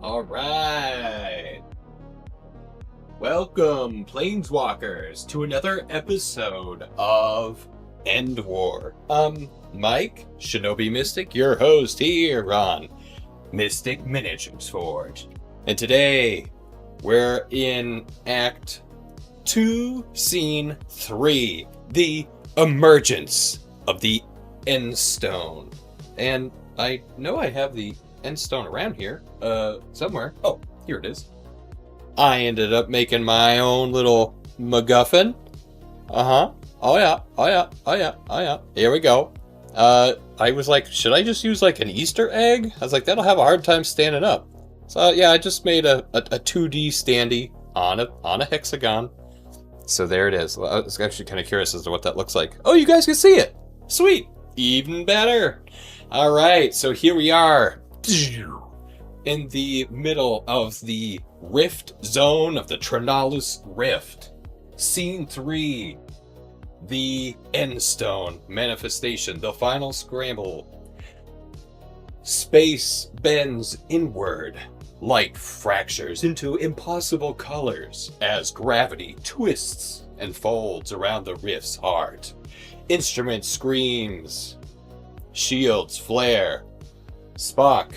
All right. Welcome, Planeswalkers, to another episode of End War. Mike, Shinobi Mystic, your host here on Mystic Miniatures Forge. And today, we're in Act 2, Scene 3, the emergence of the Endstone. And I know I have the Endstone around here, somewhere. Oh, here it is. I ended up making my own little MacGuffin. Oh yeah. Here we go. I was like, should I just use like an Easter egg? I was like, that'll have a hard time standing up. So yeah, I just made a 2D standee on a hexagon. So there it is. I was actually kind of curious as to what that looks like. Oh, you guys can see it. Sweet. Even better. All right, so here we are in the middle of the Rift zone of the Trinalis Rift. Scene 3, the Endstone manifestation, the final scramble. Space bends inward. Light fractures into impossible colors as gravity twists and folds around the rift's heart. Instrument screams. Shields flare. Spock.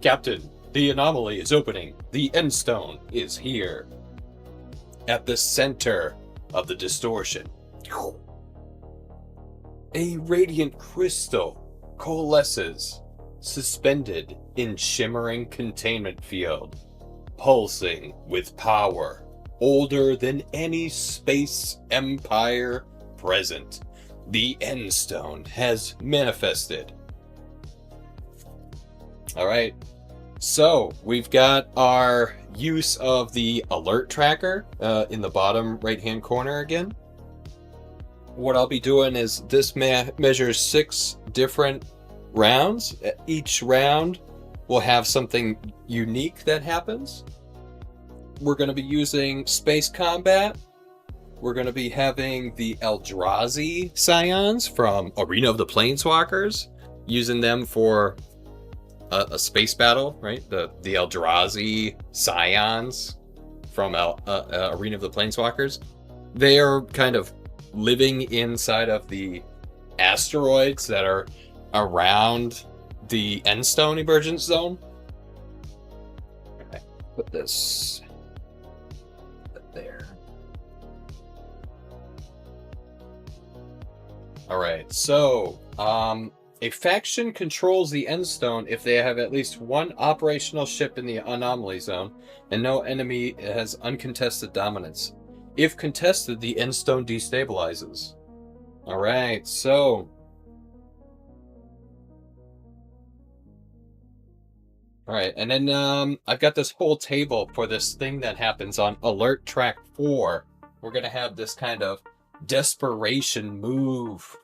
Captain, the anomaly is opening. The Endstone is here. At the center of the distortion, a radiant crystal coalesces, suspended in shimmering containment field, pulsing with power older than any space empire present. The Endstone has manifested. All right. So we've got our use of the alert tracker in the bottom right-hand corner again. What I'll be doing is this measures 6 different rounds. Each round will have something unique that happens. We're going to be using space combat. We're going to be having the Eldrazi scions from Arena of the Planeswalkers, using them for a space battle, right? The Eldrazi scions from Arena of the Planeswalkers. They are kind of living inside of the asteroids that are around the Endstone emergence zone. Okay, put this there. All right, so a faction controls the Endstone if they have at least one operational ship in the anomaly zone and no enemy has uncontested dominance. If contested, the Endstone destabilizes. All right, so all right, and then I've got this whole table for this thing that happens on Alert Track 4. We're gonna have this kind of desperation move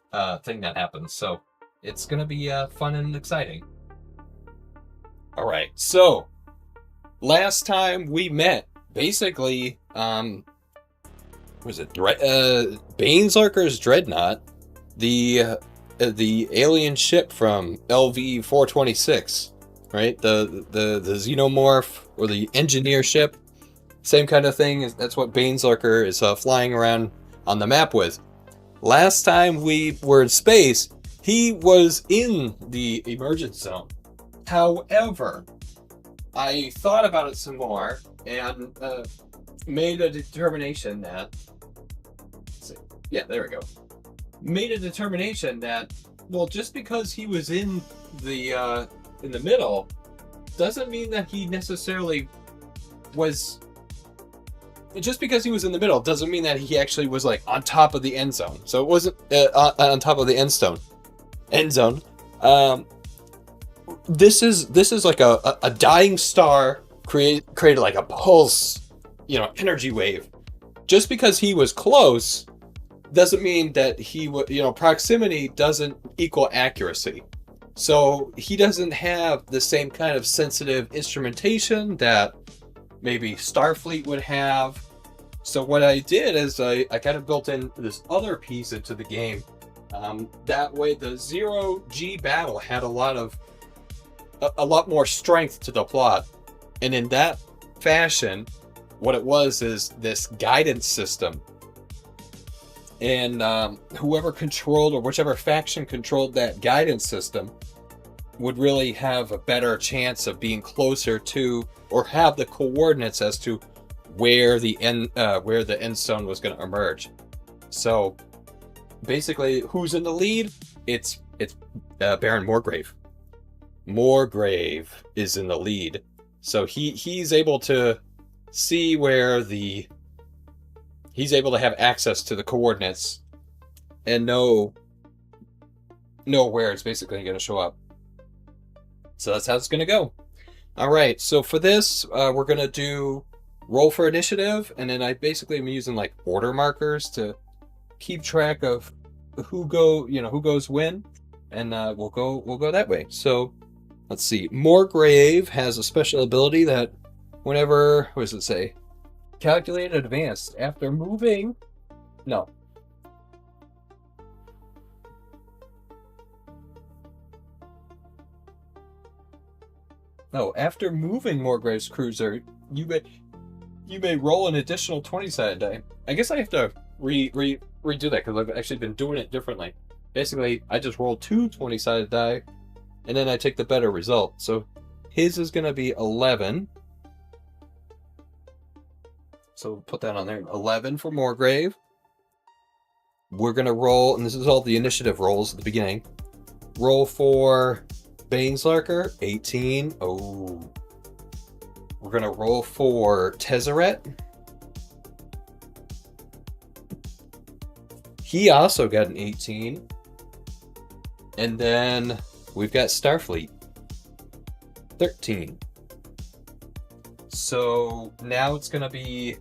thing that happens. So it's gonna be fun and exciting. All right, so last time we met, basically, was it Baneslurker's Dreadnought, the alien ship from LV 426, right? The xenomorph or the engineer ship, same kind of thing. That's what Baneslurker is flying around on the map with. Last time we were in space, he was in the emergence zone. However, I thought about it some more and made a determination that... Let's see. Yeah, there we go. Made a determination that, well, just because he was in the middle doesn't mean that he necessarily was... Just because he was in the middle doesn't mean that he actually was like on top of the end zone. So it wasn't on top of the end zone. This is like a dying star created like a pulse, energy wave. Just because he was close doesn't mean that he would, proximity doesn't equal accuracy. So he doesn't have the same kind of sensitive instrumentation that maybe Starfleet would have. So what I did is I kind of built in this other piece into the game. That way the 0G battle had a lot more strength to the plot. And in that fashion, what it was is this guidance system. And whoever controlled, or whichever faction controlled that guidance system, would really have a better chance of being closer to, or have the coordinates as to where the Endstone was going to emerge. So basically, who's in the lead? It's Baron Morgrave. Morgrave is in the lead, so he's able to see where he's able to have access to the coordinates and know where it's basically going to show up. So that's how it's going to go. All right, so for this, we're going to do roll for initiative, and then I basically am using like order markers to keep track of who goes when, and we'll go that way. So let's see. Morgrave has a special ability that whenever, what does it say? Calculated advanced after moving. No. No, after moving Morgrave's cruiser, you may roll an additional 20-sided die. I guess I have to redo that because I've actually been doing it differently. Basically, I just roll 2 20-sided die, and then I take the better result. So his is going to be 11. So we'll put that on there. 11 for Morgrave. We're going to roll, and this is all the initiative rolls at the beginning. Roll for Baneslurker, 18. Oh. We're going to roll for Tezzeret. He also got an 18. And then we've got Starfleet, 13. So now it's going to be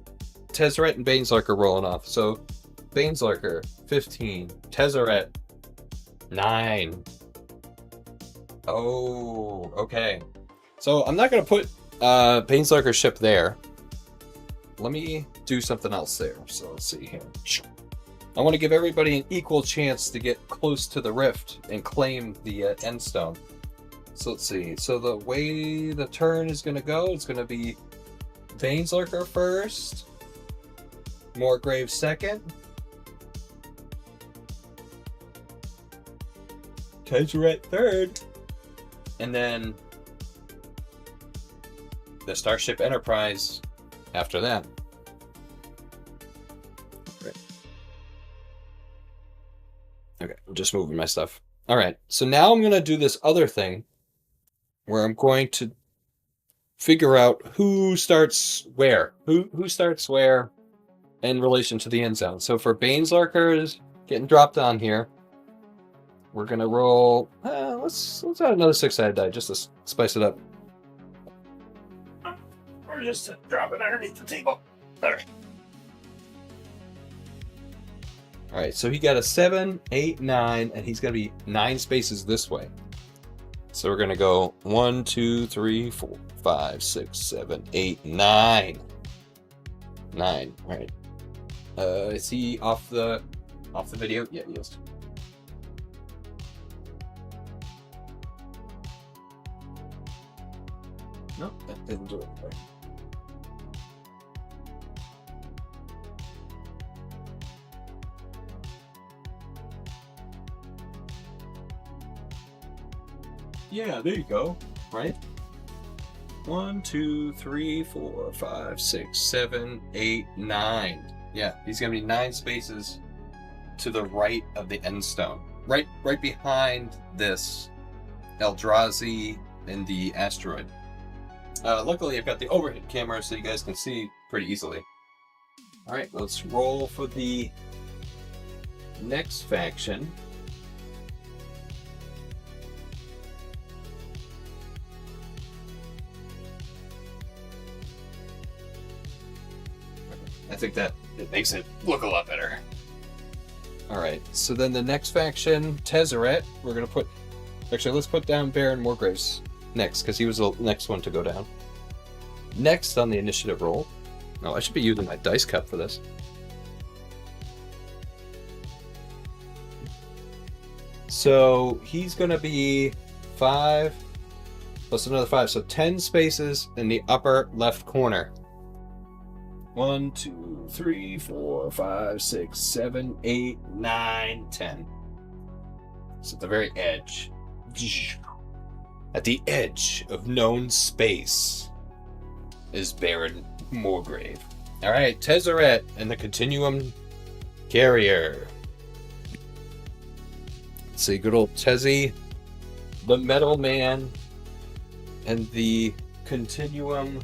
Tezzeret and Baneslurker rolling off. So Baneslurker, 15. Tezzeret, 9. Oh, okay. So I'm not going to put Baneslurker's ship there. Let me do something else there. So let's see here. I want to give everybody an equal chance to get close to the rift and claim the Endstone. So let's see. So the way the turn is going to go, it's going to be Baneslurker first, Morgrave second, Tezzeret third, and then the Starship Enterprise after that. Okay, I'm just moving my stuff. All right, so now I'm going to do this other thing where I'm going to figure out who starts where. Who starts where in relation to the end zone. So for Baneslurker getting dropped on here, we're going to roll... let's add another 6-sided die just to spice it up. Or just to drop it underneath the table. There. Alright, so he got a 7, 8, 9, and he's going to be 9 spaces this way. So we're going to go 1, 2, 3, 4, 5, 6, 7, 8, 9. 9. Alright. Is he off the video? Yeah, he is. No, that didn't do it. Right. Yeah, there you go. Right? 1, 2, 3, 4, 5, 6, 7, 8, 9. Yeah, he's gonna be 9 spaces to the right of the Endstone. Right behind this Eldrazi and the asteroid. Luckily, I've got the overhead camera so you guys can see pretty easily. Alright, let's roll for the next faction. I think that it makes it look a lot better. Alright, so then the next faction, Tezzeret, we're going to put... Actually, let's put down Baron Morgraves next, because he was the next one to go down. Next on the initiative roll... Oh, I should be using my dice cup for this. So, he's going to be 5, plus another 5. So 10 spaces in the upper left corner. 1, 2, 3, 4, 5, 6, 7, 8, 9, 10. So at the very edge. At the edge of known space is Baron Morgrave. Alright, Tezzeret and the Continuum Carrier. Let's see, good old Tezzy, the Metal Man, and the Continuum.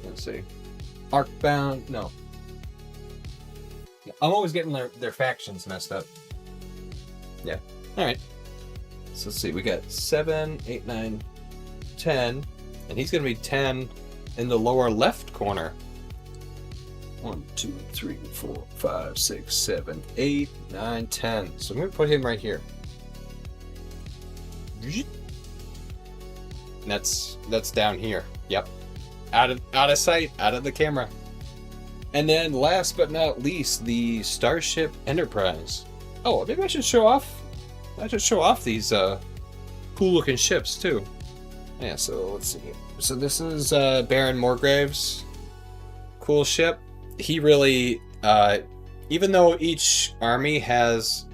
Let's see. Arcbound. No. I'm always getting their factions messed up. Yeah. Alright. So let's see, we got 7, 8, 9, 10, and he's going to be 10 in the lower left corner. 1, 2, 3, 4, 5, 6, 7, 8, 9, 10. So I'm going to put him right here. And that's down here. Yep. Out of sight, out of the camera. And then last but not least, the Starship Enterprise. Oh, maybe I should show off. I should show off these cool looking ships too. Yeah, so let's see. So this is Baron Morgrave's cool ship. He really, even though each army has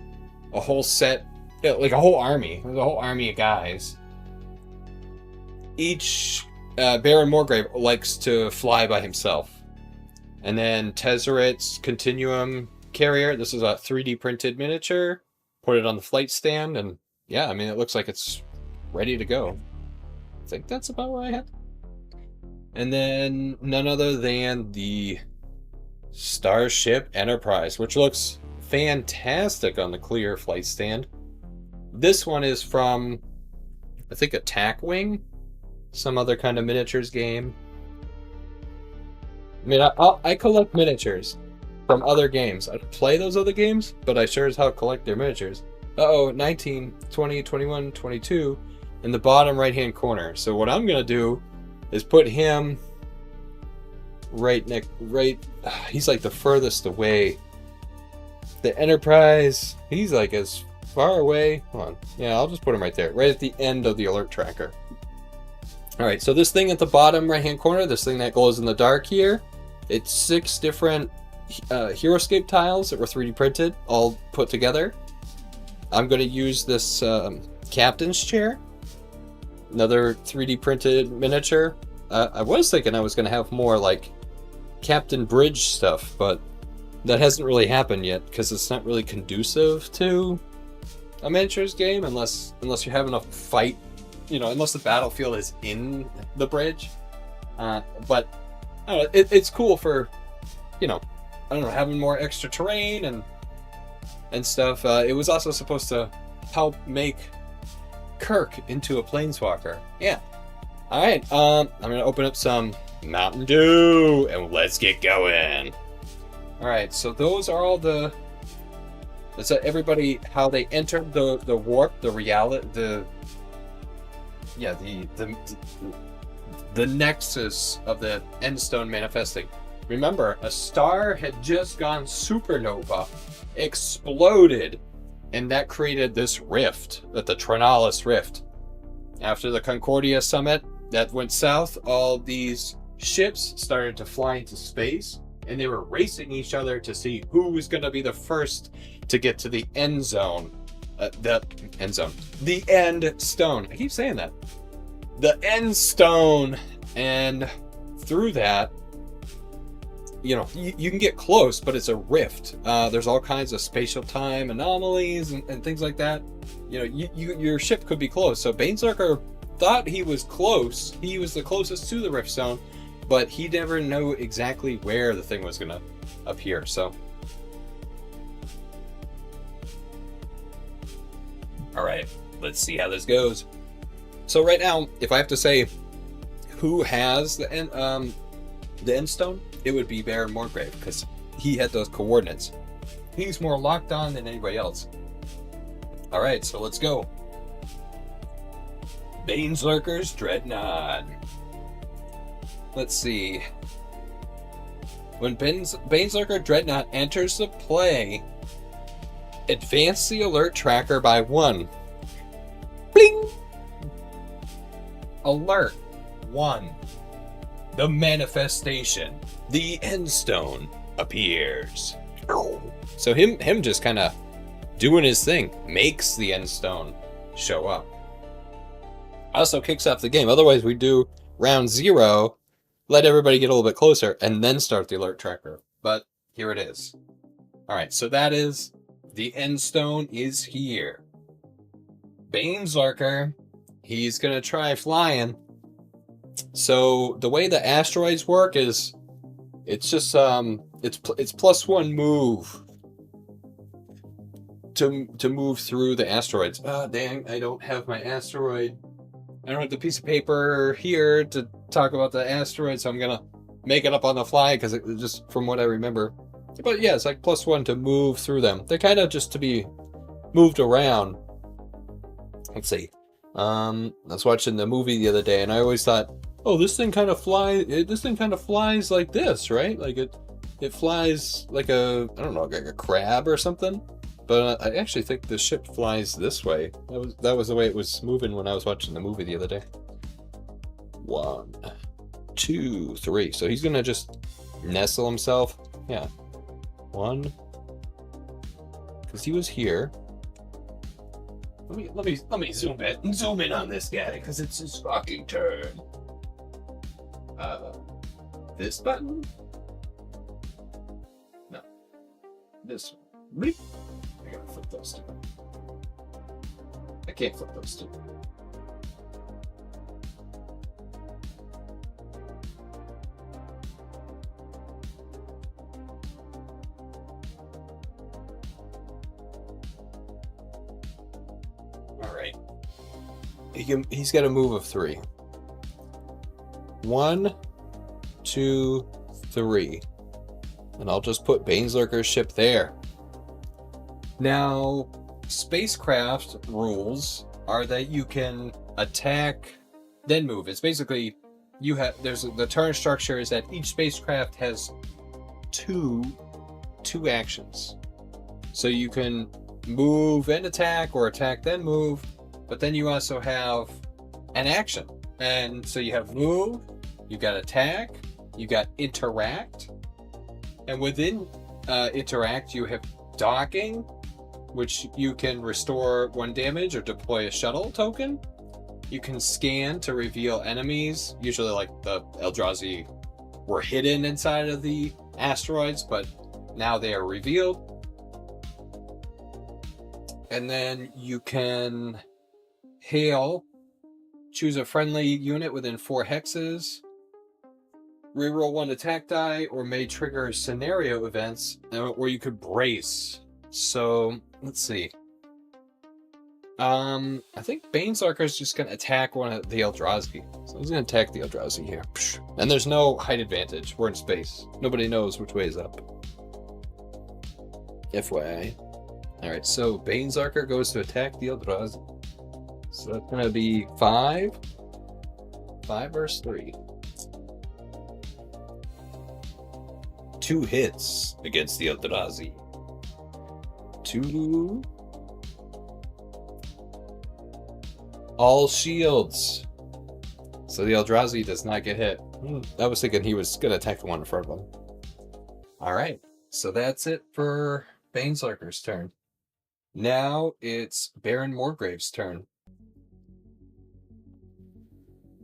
a whole set, like a whole army, there's a whole army of guys. Each Baron Morgrave likes to fly by himself. And then Tezzeret's Continuum Carrier. This is a 3D printed miniature. Put it on the flight stand, and yeah, I mean, it looks like it's ready to go. I think that's about what I had. And then none other than the Starship Enterprise, which looks fantastic on the clear flight stand. This one is from, I think, Attack Wing, some other kind of miniatures game. I mean, I collect miniatures from other games. I play those other games, but I sure as hell collect their miniatures. 19, 20, 21, 22 in the bottom right hand corner. So what I'm gonna do is put him he's like the furthest away. The Enterprise, he's like as far away. Hold on. Yeah, I'll just put him right there, right at the end of the alert tracker. Alright, so this thing at the bottom right hand corner, this thing that glows in the dark here, it's 6 different Heroscape tiles that were 3D printed, all put together. I'm going to use this captain's chair, another 3D printed miniature. I was thinking I was going to have more like Captain Bridge stuff, but that hasn't really happened yet because it's not really conducive to a miniatures game unless you're having a fight, you know, unless the battlefield is in the bridge. But I don't know, it's cool for, you know, I don't know, having more extra terrain and stuff. It was also supposed to help make Kirk into a planeswalker. Yeah. Alright, I'm gonna open up some Mountain Dew and let's get going. Alright, so those are all the... That's everybody, how they entered the warp, the reality, the nexus of the Endstone manifesting. Remember, a star had just gone supernova, exploded, and that created this rift, the Trinalis Rift. After the Concordia summit that went south, all these ships started to fly into space, and they were racing each other to see who was going to be the first to get to the end zone. The end stone. I keep saying that. The end stone. And through that, you know, you can get close, but it's a rift. There's all kinds of spatial time anomalies and things like that. You know, your ship could be close. So Baneslurker thought he was close. He was the closest to the rift zone, but he never knew exactly where the thing was going to appear. So, all right, let's see how this goes. So right now, if I have to say who has the end stone, it would be Baron Morgrave, because he had those coordinates. He's more locked on than anybody else. All right, so let's go. Baneslurker's Dreadnought. Let's see. When Baneslurker Dreadnought enters the play, advance the alert tracker by 1. Bling! Alert 1. The manifestation, the Endstone, appears. So him just kind of doing his thing makes the Endstone show up. Also kicks off the game. Otherwise we do round 0, let everybody get a little bit closer, and then start the alert tracker. But here it is. Alright, so that is the Endstone is here. Baneslurker, he's gonna try flying. So the way the asteroids work is it's just it's +1 move to move through the asteroids. Dang, I don't have my asteroid. I don't have the piece of paper here to talk about the asteroids, so I'm gonna make it up on the fly because it just from what I remember. But yeah, it's like +1 to move through them. They're kind of just to be moved around. Let's see. I was watching the movie the other day, and I always thought, oh, this thing kind of flies like this, right? Like it flies like I don't know, like a crab or something. But I actually think the ship flies this way. That was the way it was moving when I was watching the movie the other day. 1, 2, 3. So he's gonna just nestle himself. Yeah. 1. Because he was here. Let me zoom in on this guy because it's his fucking turn. This button? No. This one. I gotta flip those two. I can't flip those two. Alright. He's got a move of 3. 1, 2, 3. And I'll just put Baneslurker's ship there. Now, spacecraft rules are that you can attack, then move. It's basically the turn structure is that each spacecraft has two actions. So you can move and attack, or attack then move, but then you also have an action. And so you have move, you got attack, you got interact, and within interact you have docking, which you can restore 1 damage or deploy a shuttle token. You can scan to reveal enemies. Usually like the Eldrazi were hidden inside of the asteroids, but now they are revealed. And then you can hail, choose a friendly unit within 4 hexes, reroll 1 attack die, or may trigger scenario events, or you could brace. So let's see. I think Baneslurker is just gonna attack one of the Eldrazi. So he's gonna attack the Eldrazi here. And there's no height advantage. We're in space. Nobody knows which way is up. FYI. Alright, so Baneslurker goes to attack the Eldrazi. So that's gonna be 5. 5 versus 3. 2 hits against the Eldrazi. 2. All shields. So the Eldrazi does not get hit. I was thinking he was going to attack the one in front of him. Alright, so that's it for Baneslurker's turn. Now it's Baron Morgrave's turn.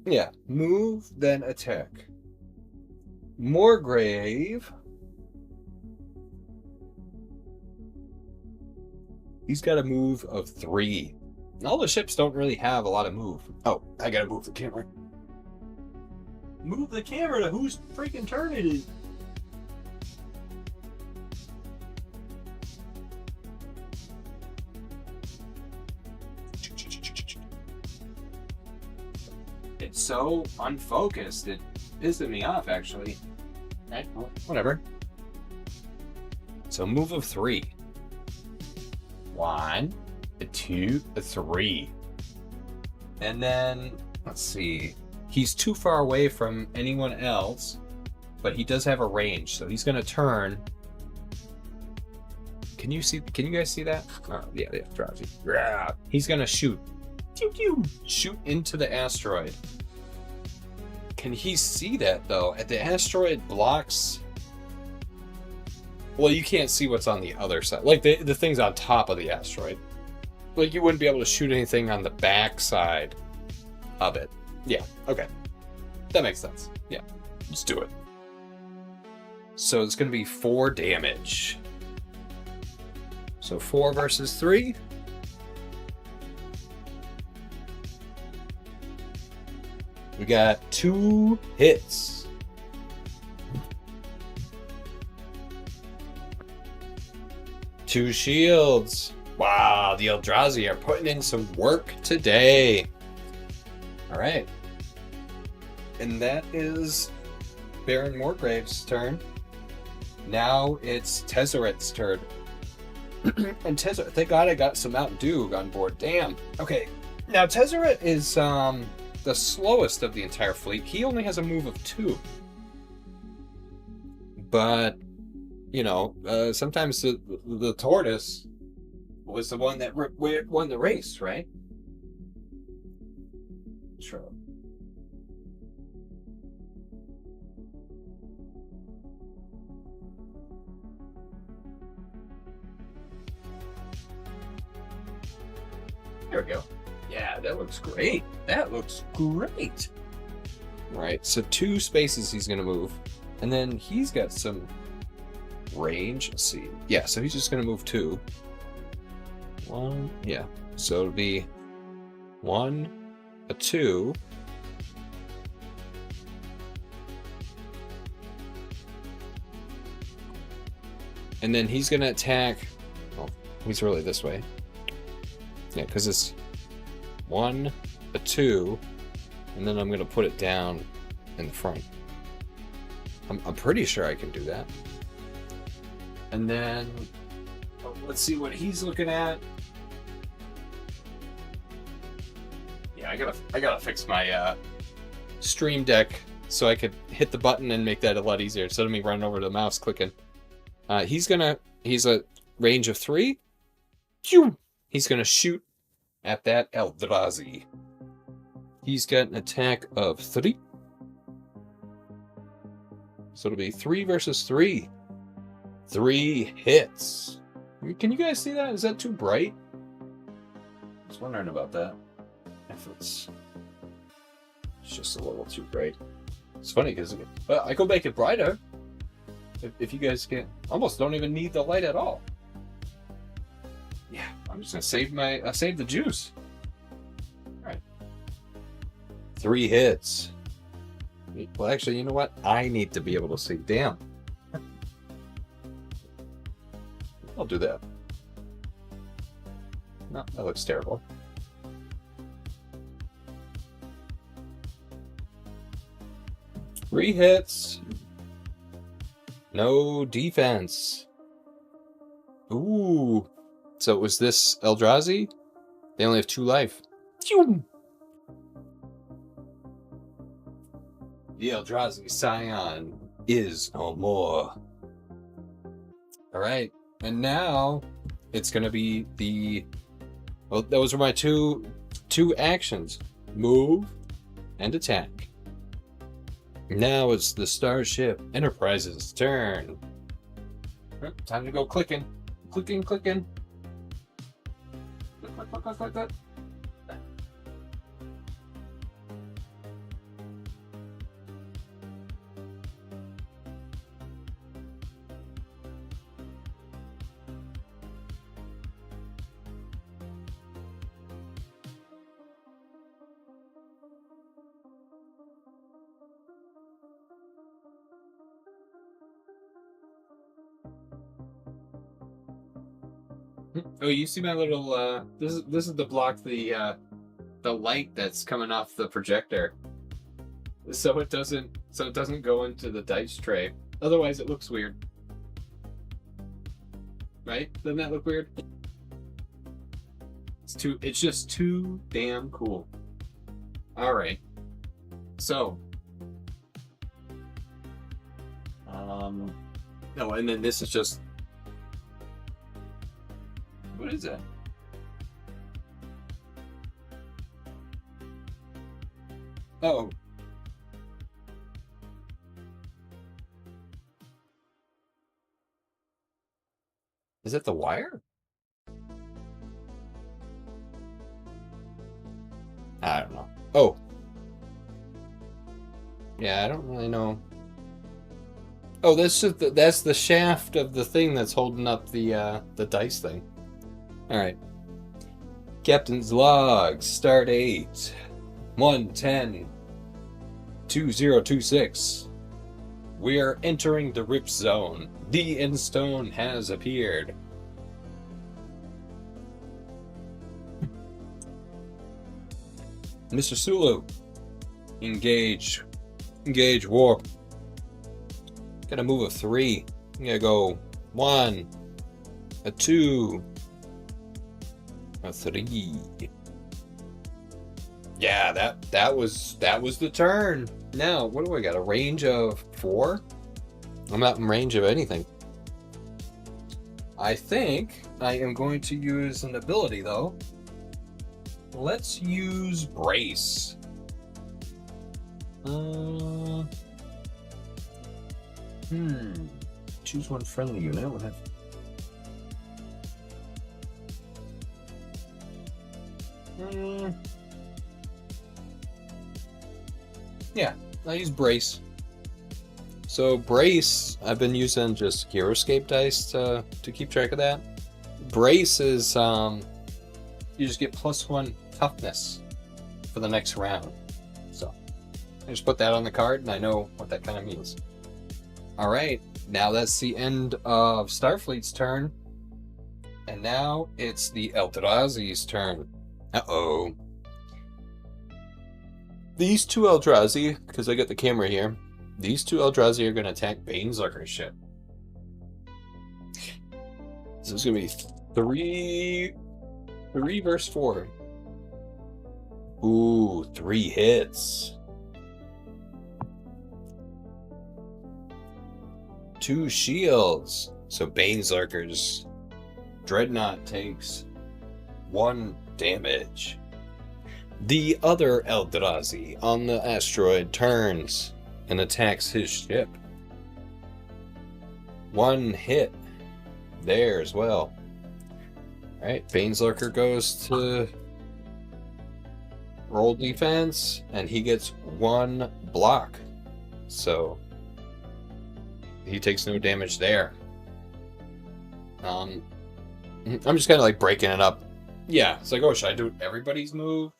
Yeah, move, then attack. Morgrave... he's got a move of 3. All the ships don't really have a lot of move. Oh, I gotta move the camera. Move the camera to whose freaking turn it is. It's so unfocused, it pissed me off, actually. Right, well, whatever. So move of 3. 1, 2, 3. And then, let's see. He's too far away from anyone else, but he does have a range, so he's gonna turn. Can you guys see that? Oh, yeah, drowsy. He's gonna shoot. Shoot into the asteroid. can he see that, though? At the asteroid blocks... Well, you can't see what's on the other side. Like, the thing's on top of the asteroid. Like, you wouldn't be able to shoot anything on the back side of it. Yeah, okay. That makes sense. Yeah, let's do it. So it's going to be 4 damage. So 4 versus 3. We got 2 hits. Two shields. Wow, the Eldrazi are putting in some work today. All right. And that is Baron Morgrave's turn. Now it's Tezzeret's turn. And Tezzeret, thank God I got some Mountain Dew on board. Damn. Okay. Now Tezzeret is the slowest of the entire fleet. He only has a move of 2. But, you know, sometimes the tortoise was the one that won the race, right? Sure. There we go. Yeah, that looks great. That looks great. All right, so 2 spaces he's going to move. And then he's got some range. Let's see. Yeah, so he's just going to move 2. 1. Yeah. So it'll be 1, a 2. And then he's going to attack. Oh, he's really this way. Yeah, because it's 1, a 2, and then I'm going to put it down in the front. I'm pretty sure I can do that. And then let's see what he's looking at. Yeah, I gotta fix my stream deck so I could hit the button and make that a lot easier instead of me running over to the mouse clicking. He's a range of 3. He's gonna shoot at that Eldrazi. He's got an attack of 3. So it'll be 3 versus 3. 3 hits. Can you guys see that? Is that too bright? I was wondering about that. If it's just a little too bright. It's funny because I could make it brighter. If you guys can, almost don't even need the light at all. Yeah, I'm just gonna save the juice. All right, 3 hits. Well, actually, you know what? I need to be able to see. Damn. I'll do that. No, that looks terrible. Three hits. No defense. Ooh. So it was this Eldrazi? They only have 2 life. The Eldrazi Scion is no more. Alright. And now it's going to be the... Well, those are my two actions. Move and attack. Now it's the Starship Enterprise's turn. Time to go clicking. Clicking. Click. Oh, you see my little this is to block the light that's coming off the projector. So it doesn't go into the dice tray. Otherwise it looks weird. Right? Doesn't that look weird? It's just too damn cool. Alright. So no, and then this is just... What is that? Oh. Is it the wire? I don't know. Oh. Yeah, I don't really know. Oh, that's the shaft of the thing that's holding up the dice thing. All right. Captain's log. Start 8. 110. 2026. We are entering the Rift Zone. The Endstone has appeared. Mr. Sulu. Engage. Engage warp. Gotta move a 3. You gotta go 1, a 2, a 3. Yeah, that was the turn. Now, what do I got? A range of 4? I'm not in range of anything. I think I am going to use an ability though. Let's use brace. Choose one friendly unit. We'll have... Yeah, I'll use brace. So brace, I've been using just hero escape dice to keep track of that. Brace is you just get +1 toughness for the next round. So I just put that on the card and I know what that kind of means. Alright, now that's the end of Starfleet's turn. And now it's the Eldrazi's turn. Uh-oh. These two Eldrazi, because I got the camera here, these two Eldrazi are going to attack Baneslurker's ship. So it's going to be 3 versus 4. Ooh, 3 hits. 2 shields. So Baneslurker's Dreadnought takes 1 damage. The other Eldrazi on the asteroid turns and attacks his ship. 1 hit there as well. Alright, Baneslurker goes to roll defense, and he gets 1 block. So he takes no damage there. I'm just kind of like breaking it up. Yeah, it's like, oh, should I do everybody's move?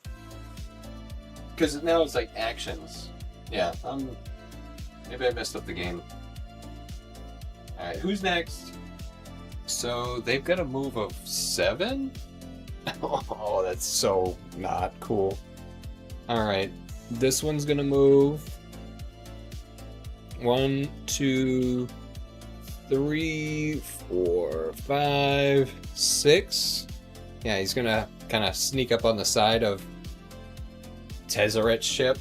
Because now it's like actions. Yeah, maybe I messed up the game. Alright, who's next? So they've got a move of 7? Oh, that's so not cool. Alright, this one's gonna move 1, 2, 3, 4, 5, 6. Yeah, he's gonna kind of sneak up on the side of Tezzeret's ship.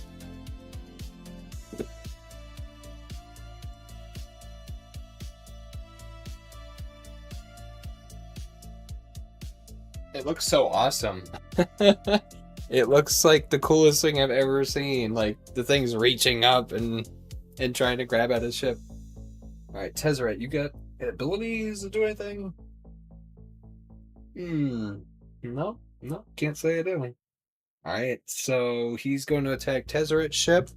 It looks so awesome. It looks like the coolest thing I've ever seen. Like the thing's reaching up and trying to grab at his ship. All right, Tezzeret, you got abilities to do anything? No, can't say I do. All right, so he's going to attack Tezzeret's ship.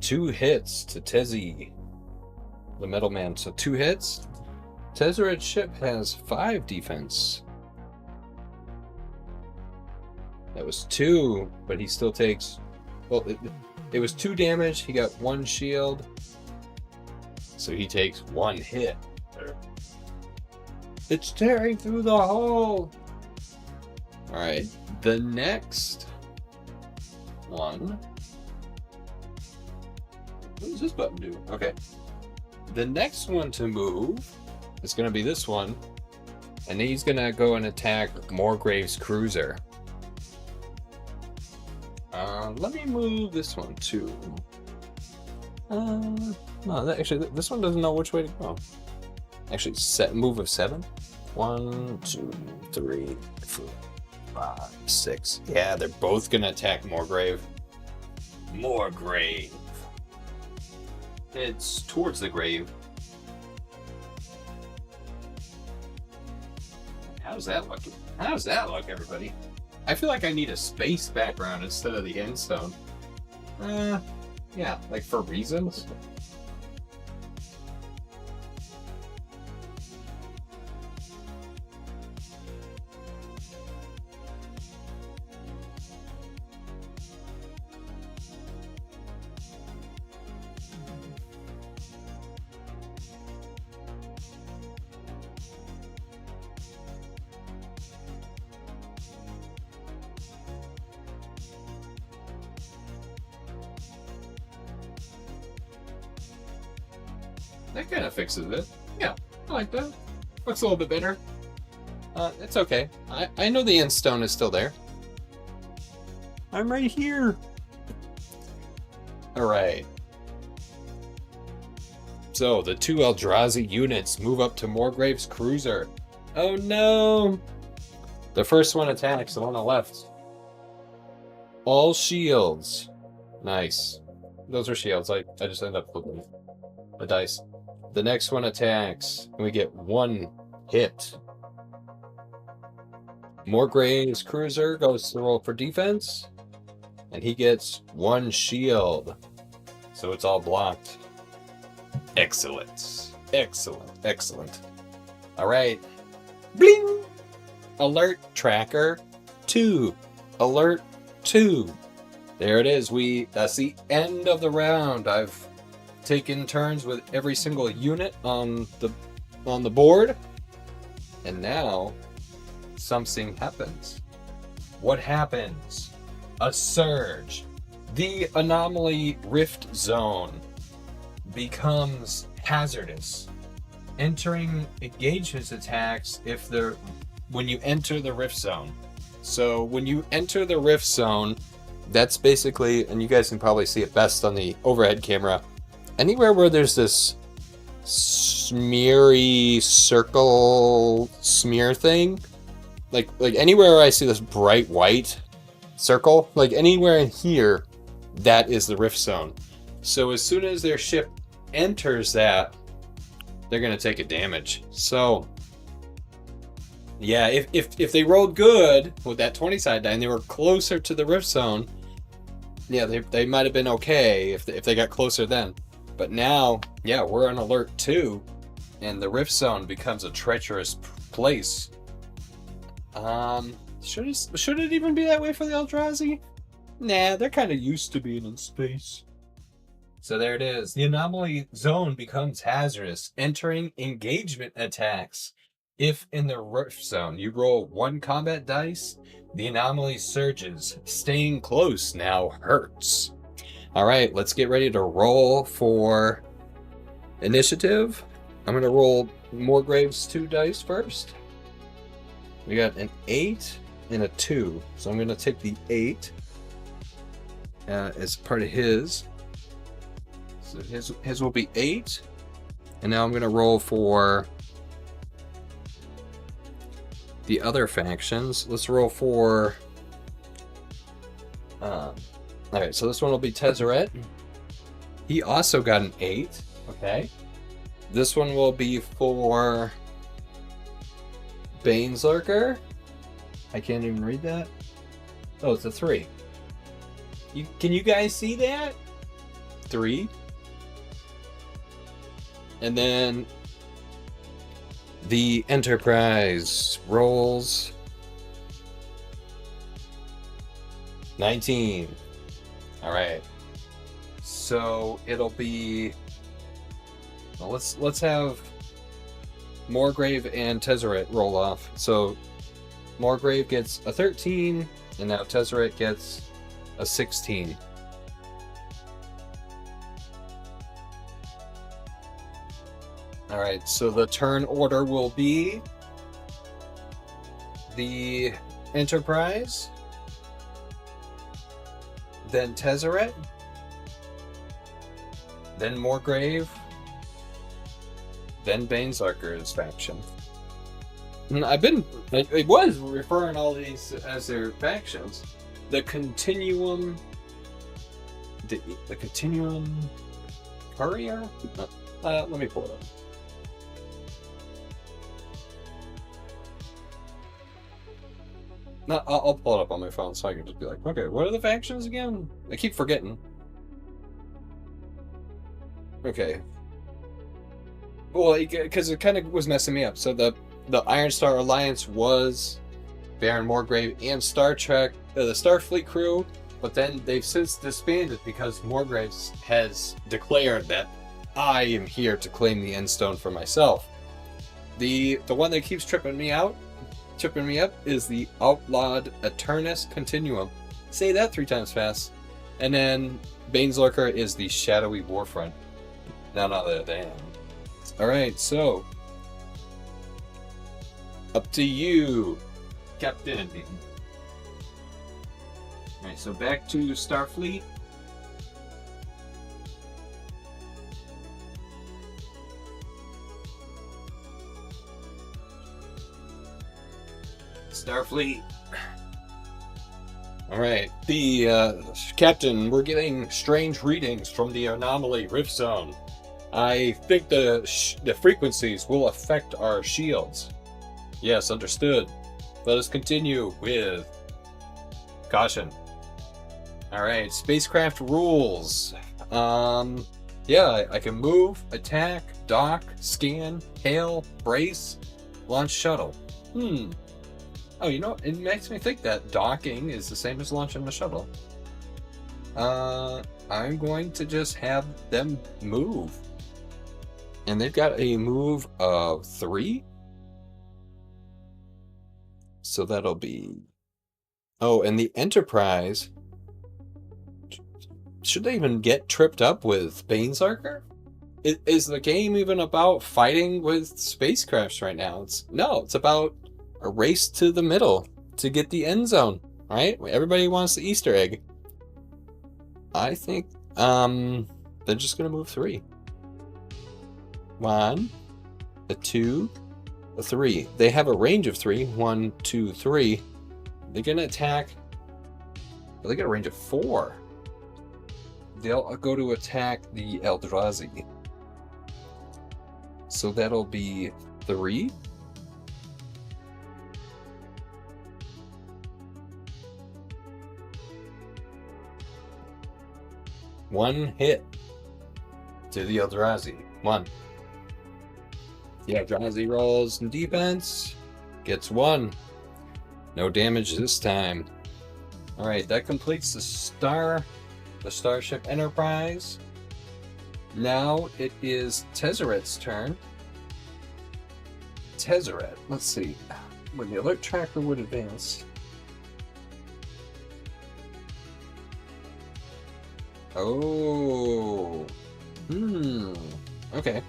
2 hits to Tezzy, the metal man. So 2 hits. Tezzeret's ship has 5 defense. That was 2, but he still takes... Well, it was 2 damage. He got 1 shield. So he takes 1 hit. It's tearing through the hull! Alright, the next one... What does this button do? Okay. The next one to move is going to be this one. And he's going to go and attack Morgrave's cruiser. Let me move this one too. No, actually, this one doesn't know which way to go. Actually, move of 7. 1, 2, 3, 4, 5, 6. Yeah, they're both gonna attack Morgrave. Morgrave. It's towards the grave. How's that look? How's that look, everybody? I feel like I need a space background instead of the Endstone. Yeah, like for reasons. That kind of fixes it. Yeah, I like that. Looks a little bit better. It's okay. I know the Endstone is still there. I'm right here. All right. So the 2 Eldrazi units move up to Morgrave's cruiser. Oh no! The first one attacks, the one on the left. All shields. Nice. Those are shields. I just end up flipping the dice. The next one attacks, and we get 1 hit. Morgrave's cruiser goes to roll for defense, and he gets 1 shield. So it's all blocked. Excellent. Excellent. Excellent. All right. Bling! Alert tracker 2. Alert 2. There it is. That's the end of the round. I've taken turns with every single unit on the board, and now something happens. What happens? A surge. The anomaly rift zone becomes hazardous. Entering engagement attacks when you enter the rift zone. So when you enter the rift zone, that's basically, and you guys can probably see it best on the overhead camera, anywhere where there's this smeary circle smear thing, like anywhere I see this bright white circle, like anywhere in here, that is the rift zone. So as soon as their ship enters that, they're gonna take a damage. So yeah, if they rolled good with that 20 side die and they were closer to the rift zone, yeah, they might have been okay if they got closer then. But now, yeah, we're on alert 2, and the rift zone becomes a treacherous place. Should it even be that way for the Eldrazi? Nah, they're kind of used to being in space. So there it is. The anomaly zone becomes hazardous. Entering engagement attacks. If in the rift zone you roll 1 combat dice, the anomaly surges. Staying close now hurts. All right, let's get ready to roll for initiative. I'm going to roll Morgrave's 2 dice first. We got an 8 and a 2. So I'm going to take the 8 as part of his. So his will be 8. And now I'm going to roll for the other factions. Let's roll for... Alright, so this one will be Tezzeret. He also got an 8. Okay. This one will be for Baneslurker. I can't even read that. Oh, it's a 3. Can you guys see that? 3. And then the Enterprise rolls 19. All right. So it'll be. Well, let's have Morgrave and Tezzeret roll off. So Morgrave gets a 13, and now Tezzeret gets a 16. All right. So the turn order will be the Enterprise, then Tezzeret, then Morgrave, then Baneslurker's faction. And I was referring all these as their factions. The Continuum, the Continuum Courier? Let me pull it up. No, I'll pull it up on my phone so I can just be like, okay, what are the factions again? I keep forgetting. Okay. Well, because it kind of was messing me up. So the Iron Star Alliance was Baron Morgrave and Star Trek, the Starfleet crew, but then they've since disbanded because Morgrave has declared that I am here to claim the Endstone for myself. The one that keeps tripping me up is the outlawed Aeternus Continuum. Say that 3 times fast. And then Baneslurker is the Shadowy Warfront. None other than. Alright, so up to you, Captain. Alright, so back to Starfleet. Starfleet. Alright, the Captain, we're getting strange readings from the anomaly Rift Zone. I think the frequencies will affect our shields. Yes, understood. Let us continue with caution. Alright, spacecraft rules. Yeah, I can move, attack, dock, scan, hail, brace, launch shuttle. Oh, you know, it makes me think that docking is the same as launching the shuttle. I'm going to just have them move. And they've got a move of 3. So that'll be... Oh, and the Enterprise... Should they even get tripped up with Baneslurker? Is the game even about fighting with spacecrafts right now? It's about a race to the middle to get the end zone, right? Everybody wants the Easter egg. I think they're just gonna move 3. 1, a 2, a 3. They have a range of 3. 1, 2, 3. They're gonna attack. Well, they got a range of 4. They'll go to attack the Eldrazi. So that'll be 3. One hit to the Eldrazi. 1. The Eldrazi rolls in defense. Gets 1. No damage this time. Alright, that completes the Starship Enterprise. Now it is Tezzeret's turn. Tezzeret, let's see. When the alert tracker would advance. Oh. Okay.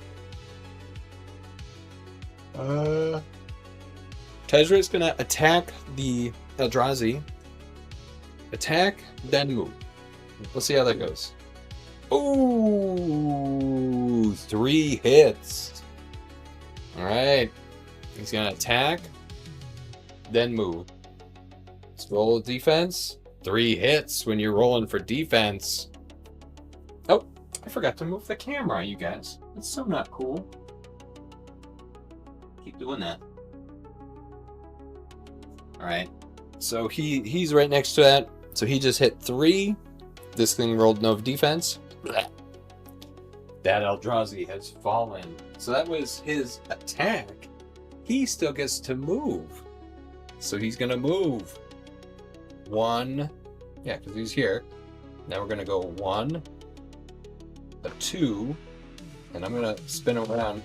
Tezzeret's gonna attack the Eldrazi. Attack, then move. Let's see how that goes. Ooh, 3 hits. Alright. He's gonna attack, then move. Let's roll defense. 3 hits when you're rolling for defense. Oh, I forgot to move the camera, you guys. It's so not cool. Keep doing that. Alright. So he's right next to that. So he just hit 3. This thing rolled no defense. That Eldrazi has fallen. So that was his attack. He still gets to move. So he's going to move. 1. Yeah, because he's here. Now we're going to go 1. A 2. And I'm going to spin around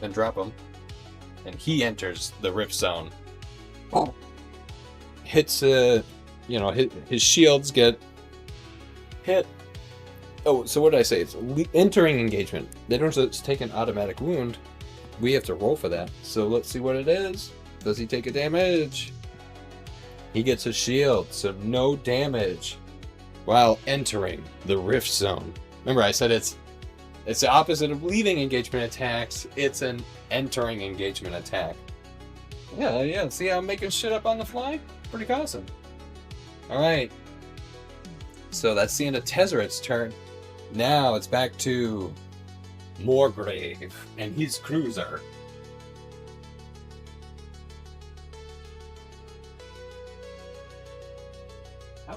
and drop him. And he enters the Rift Zone. Oh. Hits, his shields get hit. Oh, so what did I say? It's entering engagement. They don't just take an automatic wound. We have to roll for that. So let's see what it is. Does he take a damage? He gets a shield, so no damage while entering the Rift Zone. Remember, I said it's the opposite of leaving engagement attacks. It's an entering engagement attack. Yeah. See how I'm making shit up on the fly? Pretty awesome. Alright. So that's the end of Tezzeret's turn. Now it's back to Morgrave and his cruiser.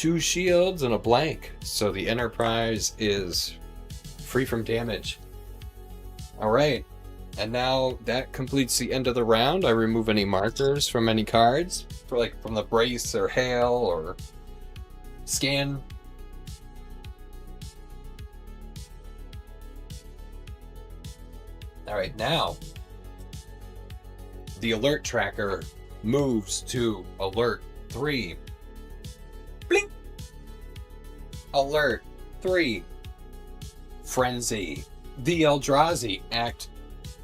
2 shields and a blank. So the Enterprise is free from damage. Alright. And now that completes the end of the round. I remove any markers from any cards. For like from the brace or hail or scan. Alright, now the alert tracker moves to alert 3. Blink! Alert 3. Frenzy. The Eldrazi act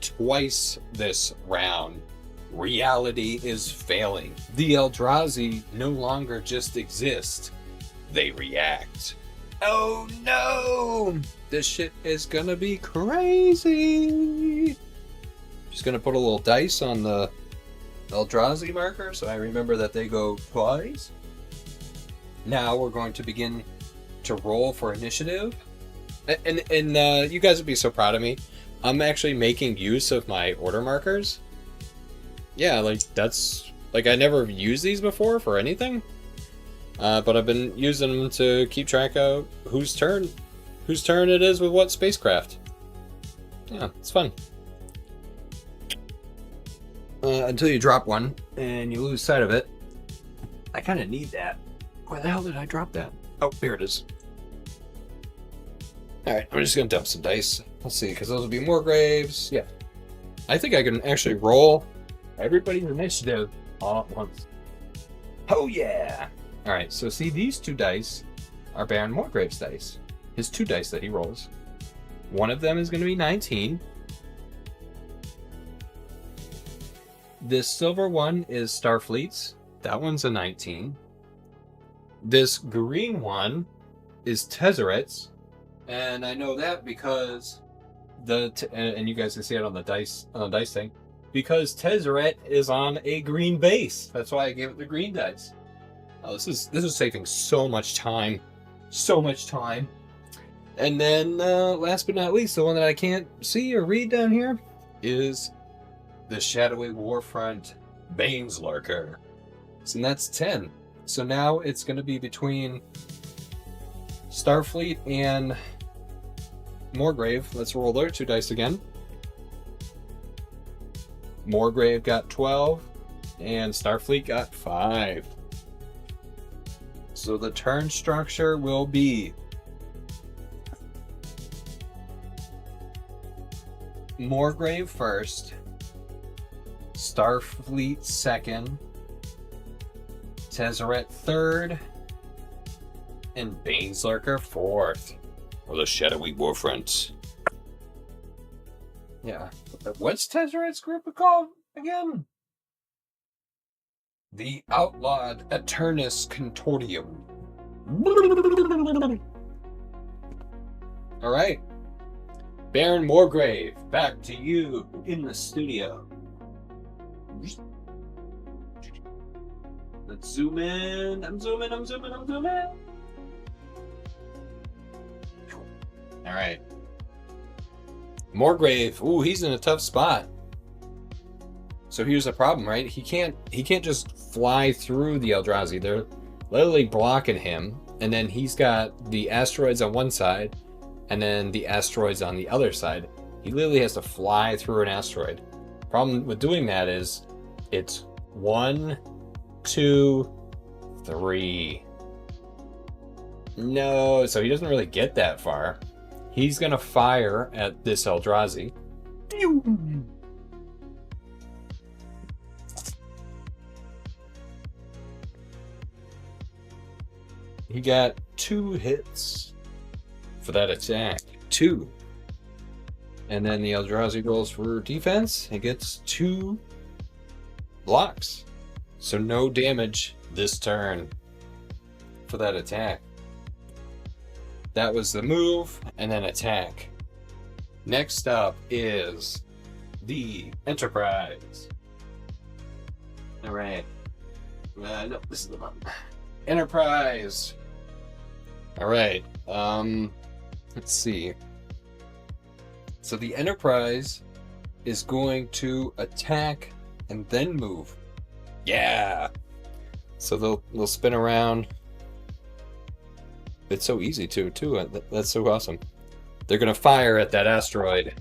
twice this round. Reality is failing. The Eldrazi no longer just exist. They react. Oh no! This shit is gonna be crazy! Just gonna put a little dice on the Eldrazi marker so I remember that they go twice. Now we're going to begin to roll for initiative. And you guys would be so proud of me. I'm actually making use of my order markers. Yeah, like that's like I never used these before for anything. But I've been using them to keep track of whose turn it is with what spacecraft. Yeah, it's fun. Until you drop one and you lose sight of it. I kind of need that. Where the hell did I drop that? Oh, here it is. Alright, I'm just going to dump some dice. Let's see, because those will be more graves. Yeah. I think I can actually roll everybody's initiative all at once. Oh, yeah! Alright, so see, these 2 dice are Baron Morgrave's dice. His 2 dice that he rolls. One of them is going to be 19. This silver one is Starfleet's. That one's a 19. This green one is Tezzeret's. And I know that because and you guys can see it on the dice thing. Because Tezzeret is on a green base. That's why I gave it the green dice. Oh, this is saving so much time. So much time. And then last but not least, the one that I can't see or read down here is the Shadowy Warfront Baneslurker. So that's 10. So now it's going to be between Starfleet and Morgrave. Let's roll their 2 dice again. Morgrave got 12 and Starfleet got 5. So the turn structure will be Morgrave first, Starfleet second, Tezzeret third, and Baneslurker fourth. Or the Shadowy Warfront. Yeah. What's Tezzeret's group called again? The Outlawed Aeternus Continuum. Alright. Baron Morgrave, back to you in the studio. Let's zoom in. I'm zooming. Alright. Morgrave, ooh, he's in a tough spot. So here's the problem, right? He can't just fly through the Eldrazi. They're literally blocking him. And then he's got the asteroids on one side, and then the asteroids on the other side. He literally has to fly through an asteroid. Problem with doing that is it's 1, 2, 3. No, so he doesn't really get that far. He's gonna fire at this Eldrazi. He got 2 hits for that attack. 2. And then the Eldrazi rolls for defense. He gets 2 blocks. So no damage this turn for that attack. That was the move, and then attack. Next up is the Enterprise. Alright. No, this is the one. Enterprise. Alright. Let's see. So the Enterprise is going to attack and then move. Yeah! So they'll spin around. It's so easy too. That's so awesome. They're gonna fire at that asteroid.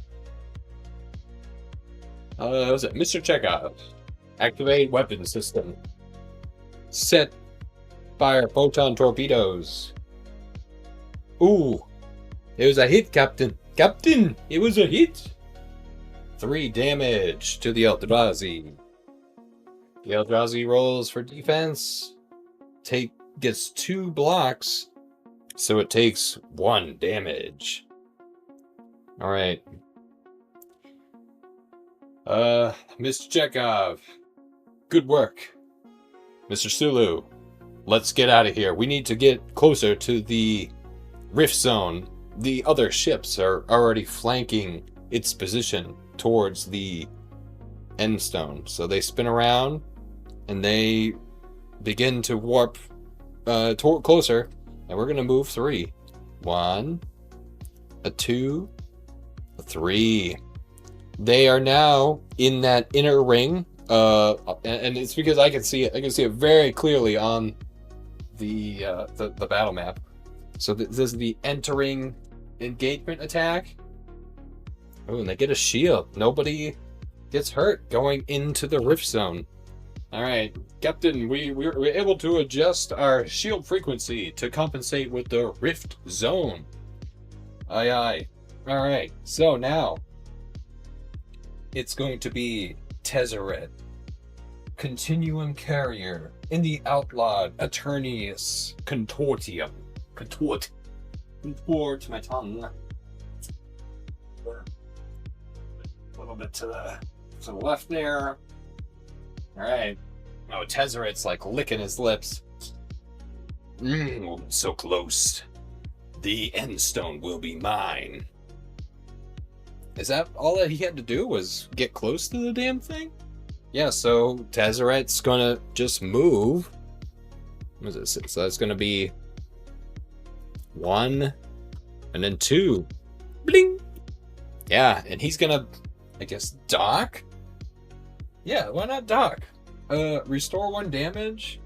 Was it Mr. Chekhov? Activate weapon system. Set fire photon torpedoes. Ooh, it was a hit, Captain. Captain, it was a hit. 3 damage to the Eldrazi. The Eldrazi rolls for defense. Gets 2 blocks, so it takes 1 damage. All right. Mr. Chekhov, good work. Mr. Sulu, let's get out of here. We need to get closer to the Rift Zone. The other ships are already flanking its position towards the Endstone. So they spin around and they begin to warp closer. And we're going to move 3. 1, a 2, a 3. They are now in that inner ring. And it's because I can see it. I can see it very clearly on the battle map. So this is the entering engagement attack. Oh, and they get a shield. Nobody gets hurt going into the Rift Zone. All right, Captain, we're able to adjust our shield frequency to compensate with the Rift Zone. Aye, aye. All right, so now it's going to be Tezzeret, Continuum Carrier, in the outlawed Aeternus Continuum. Contort my tongue. A little bit to the left there. All right. Oh, Tezzeret's like licking his lips. So close. The Endstone will be mine. Is that all that he had to do was get close to the damn thing? Yeah, so Tezzeret's gonna just move. What is it? So that's gonna be 1 and then 2. Bling! Yeah, and he's gonna, I guess, dock? Yeah, why not dock? Restore 1 damage?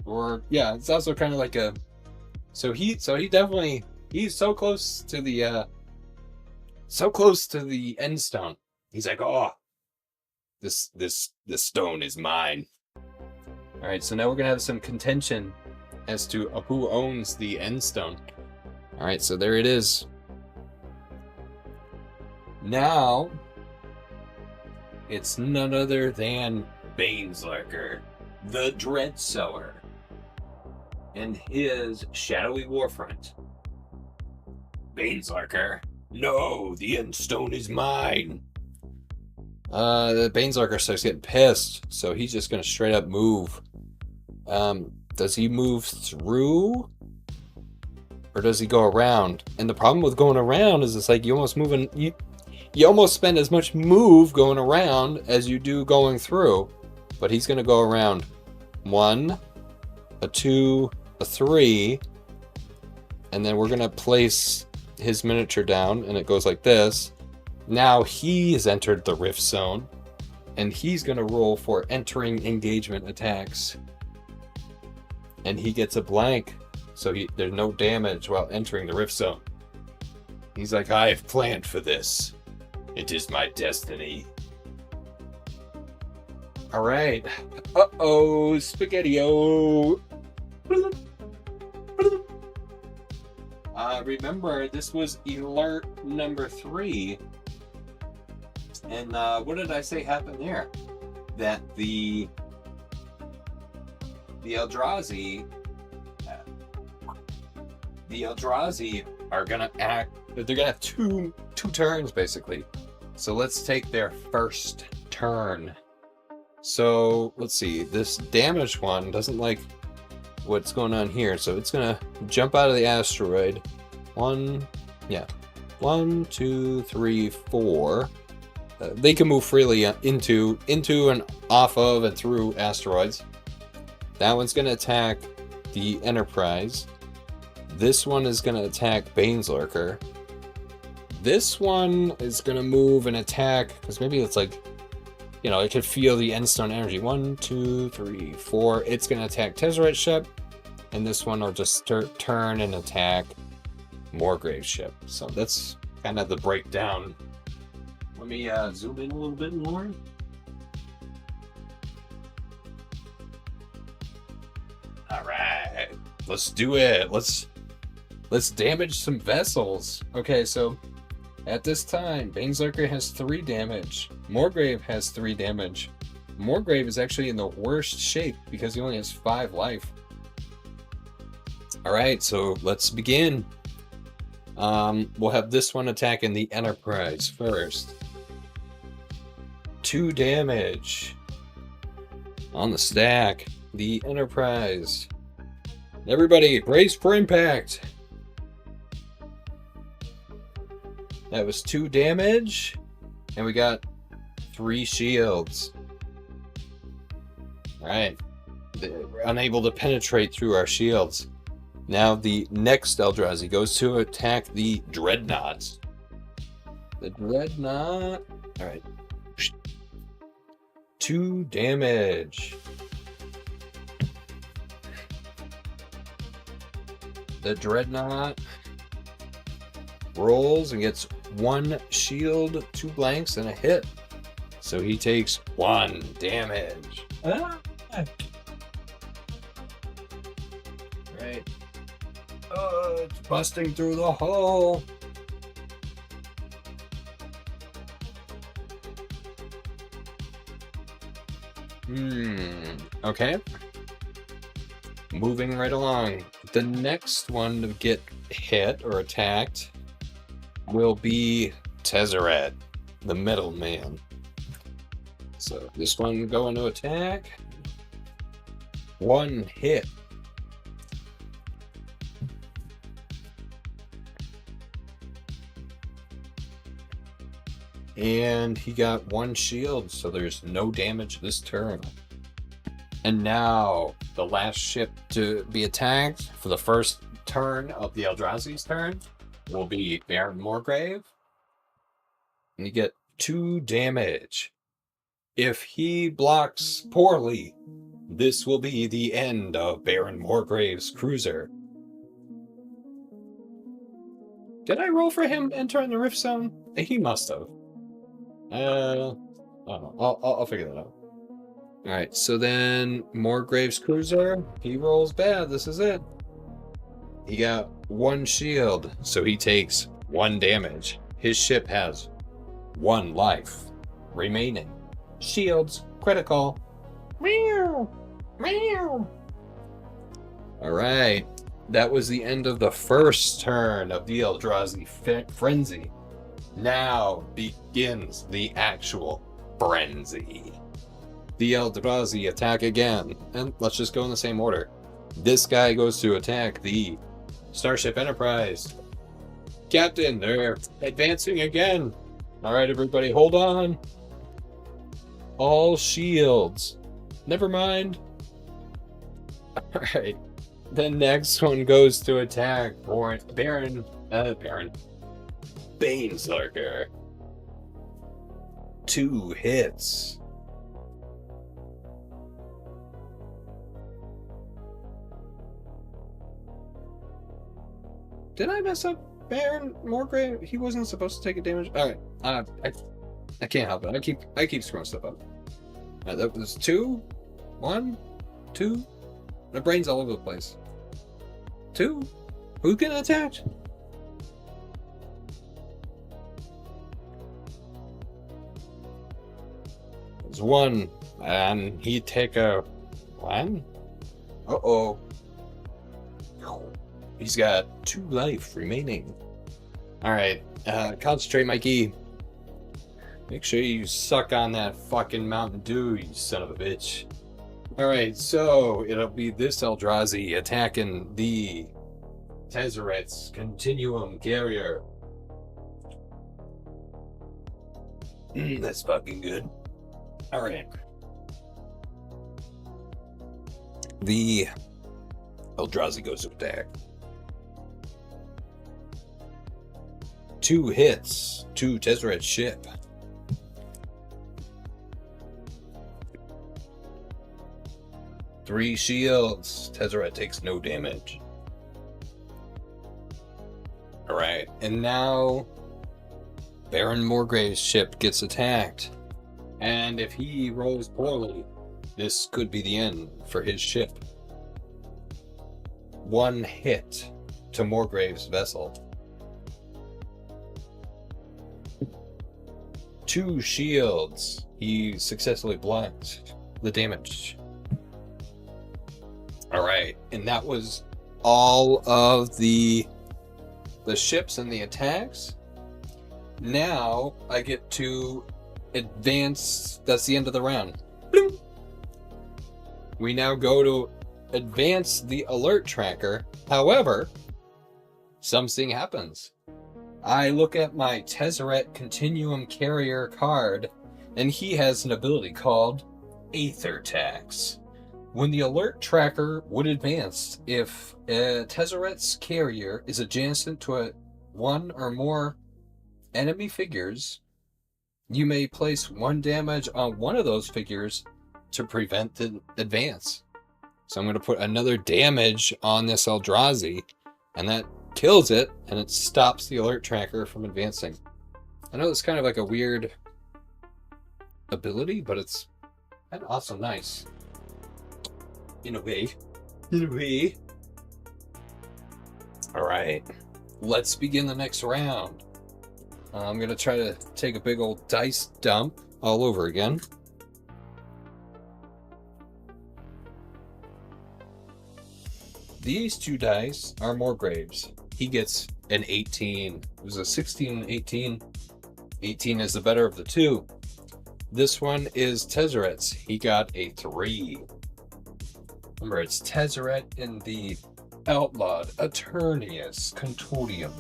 Or, yeah, it's also kind of like a... So he definitely, he's so close to the Endstone. He's like, oh, this stone is mine. All right, so now we're gonna have some contention as to who owns the Endstone. All right, so there it is. Now, it's none other than Baneslurker, the Dread Sower, and his Shadowy Warfront. Baneslurker, no, the Endstone is mine. The Baneslurker starts getting pissed, so he's just gonna straight up move. Does he move through? Or does he go around? And the problem with going around is it's like you almost spend as much move going around as you do going through. But he's gonna go around 1, a 2, a 3, and then we're gonna place his miniature down, and it goes like this. Now he has entered the Rift Zone, and he's gonna roll for entering engagement attacks. And he gets a blank, so there's no damage while entering the Rift Zone. He's like, I have planned for this. It is my destiny. All right. Uh-oh, Spaghetti-O. Remember, this was alert number 3. And what did I say happened there? That the Eldrazi are gonna act. They're gonna have two turns basically. So let's take their first turn. So let's see. This damaged one doesn't like what's going on here, so it's gonna jump out of the asteroid. 1, 2, 3, 4. They can move freely into and off of and through asteroids. That one's going to attack the Enterprise. This one is going to attack Baneslurker. This one is going to move and attack, because maybe it's like, it could feel the Endstone energy. 1, 2, 3, 4. It's going to attack Tezzeret's ship. And this one will just turn and attack Moorgrave ship. So that's kind of the breakdown. Let me zoom in a little bit more. All right, let's do it. Let's damage some vessels. Okay, so at this time, Baneslurker has 3 damage. Moorgrave has 3 damage. Moorgrave is actually in the worst shape because he only has 5 life. All right, so let's begin. We'll have this one attacking the Enterprise first. 2 damage on the stack. The Enterprise. Everybody, brace for impact. That was 2 damage, and we got 3 shields. All right, they're unable to penetrate through our shields. Now the next Eldrazi goes to attack the Dreadnoughts. The Dreadnought. All right. 2 damage. The Dreadnought rolls and gets 1 shield, 2 blanks, and a hit. So he takes 1 damage. Right. Oh, it's busting through the hull. Okay. Moving right along. The next one to get hit or attacked will be Tezzeret, the Middleman. So this one going to attack. 1 hit. And he got 1 shield, so there's no damage this turn. And now, the last ship to be attacked for the first turn of the Eldrazi's turn will be Baron Moorgrave. And you get 2 damage. If he blocks poorly, this will be the end of Baron Moorgrave's cruiser. Did I roll for him entering the Rift Zone? He must have. I'll figure that out. Alright, so then Moorgrave's cruiser, he rolls bad. This is it. He got 1 shield, so he takes 1 damage. His ship has 1 life remaining. Shields, critical. Meow! Meow! Alright, that was the end of the first turn of the Eldrazi Frenzy. Now begins the actual frenzy. The Eldrazi attack again, and let's just go in the same order. This guy goes to attack the Starship Enterprise. Captain, they're advancing again. All right, everybody, hold on. All shields. Never mind. All right, the next one goes to attack Baron Baneslurker. 2 hits. Did I mess up Baron Moorgrave? He wasn't supposed to take a damage. All right, I can't help it. I keep screwing stuff up. That was 2, 1, 2. My brain's all over the place. 2. Who can attack? It's 1, and he take a 1. Uh-oh. He's got 2 life remaining. Alright, concentrate, Mikey. Make sure you suck on that fucking Mountain Dew, you son of a bitch. Alright, so it'll be this Eldrazi attacking the Tezzeret's Continuum carrier. That's fucking good. Alright. The Eldrazi goes to attack. 2 hits to Tezzeret's ship. 3 shields. Tezzeret takes no damage. Alright, and now Baron Morgrave's ship gets attacked. And if he rolls poorly, this could be the end for his ship. 1 hit to Morgrave's vessel. 2 shields. He successfully blocked the damage. Alright, and that was all of the ships and the attacks. Now I get to advance. That's the end of the round. Bloom. We now go to advance the alert tracker. However, something happens. I look at my Tezzeret Continuum carrier card, and he has an ability called Aether Tax. When the alert tracker would advance, if Tezzeret's carrier is adjacent to one or more enemy figures, you may place 1 damage on one of those figures to prevent the advance. So I'm going to put another damage on this Eldrazi, and that kills it, and it stops the alert tracker from advancing. I know it's kind of like a weird ability, but it's kind of also nice. In a way. Alright. Let's begin the next round. I'm going to try to take a big old dice dump all over again. These 2 dice are Morgrave's. He gets an 18. It was a 16 and 18. 18 is the better of the 2. This one is Tezzeret's. He got a 3. Remember, it's Tezzeret in the outlawed Aeternus Continuum.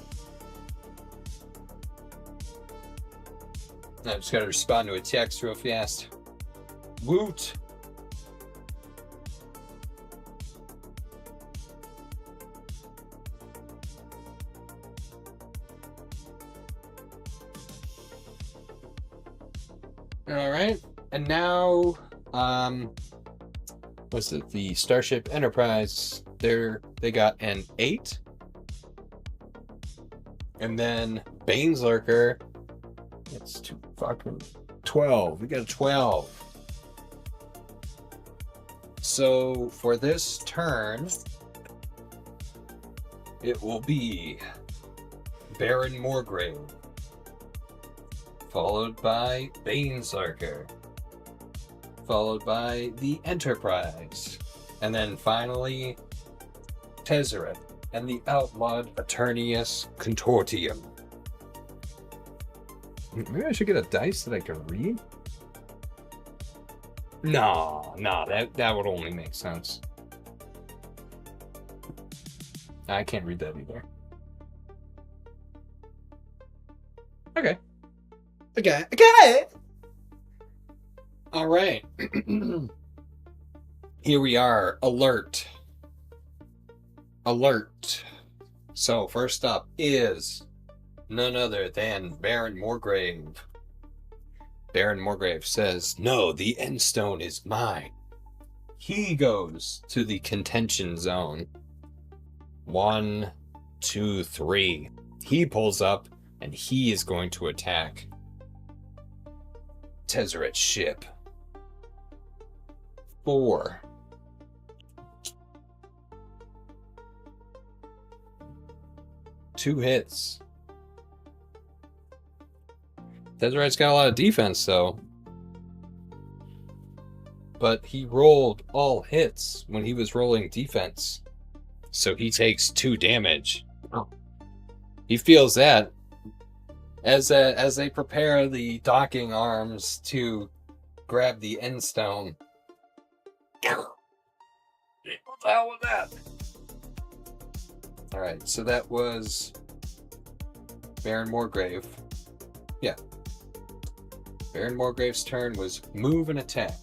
I just gotta respond to a text real fast. Woot! Alright, and now, what's it? The Starship Enterprise, they got an 8. And then Baneslurker, it's 2 fucking 12. We got a 12. So for this turn, it will be Baron Morgrave, followed by Baneslurker, followed by the Enterprise, and then finally Tezzeret and the outlawed Aeternus Continuum. Maybe I should get a dice that I can read? No, that would only make sense. I can't read that either. Okay. All right. Here we are. Alert. So first up is none other than Baron Morgrave. Baron Morgrave says, "No, the Endstone is mine." He goes to the contention zone. 1, 2, 3. He pulls up, and he is going to attack Tezzeret's ship. 4. 2 hits. Tezzeret's got a lot of defense, though. But he rolled all hits when he was rolling defense. So he takes 2 damage. Oh. He feels that. As they prepare the docking arms to grab the Endstone. What the hell was that? Alright, so that was Baron Morgrave. Yeah. Baron Morgrave's turn was move and attack.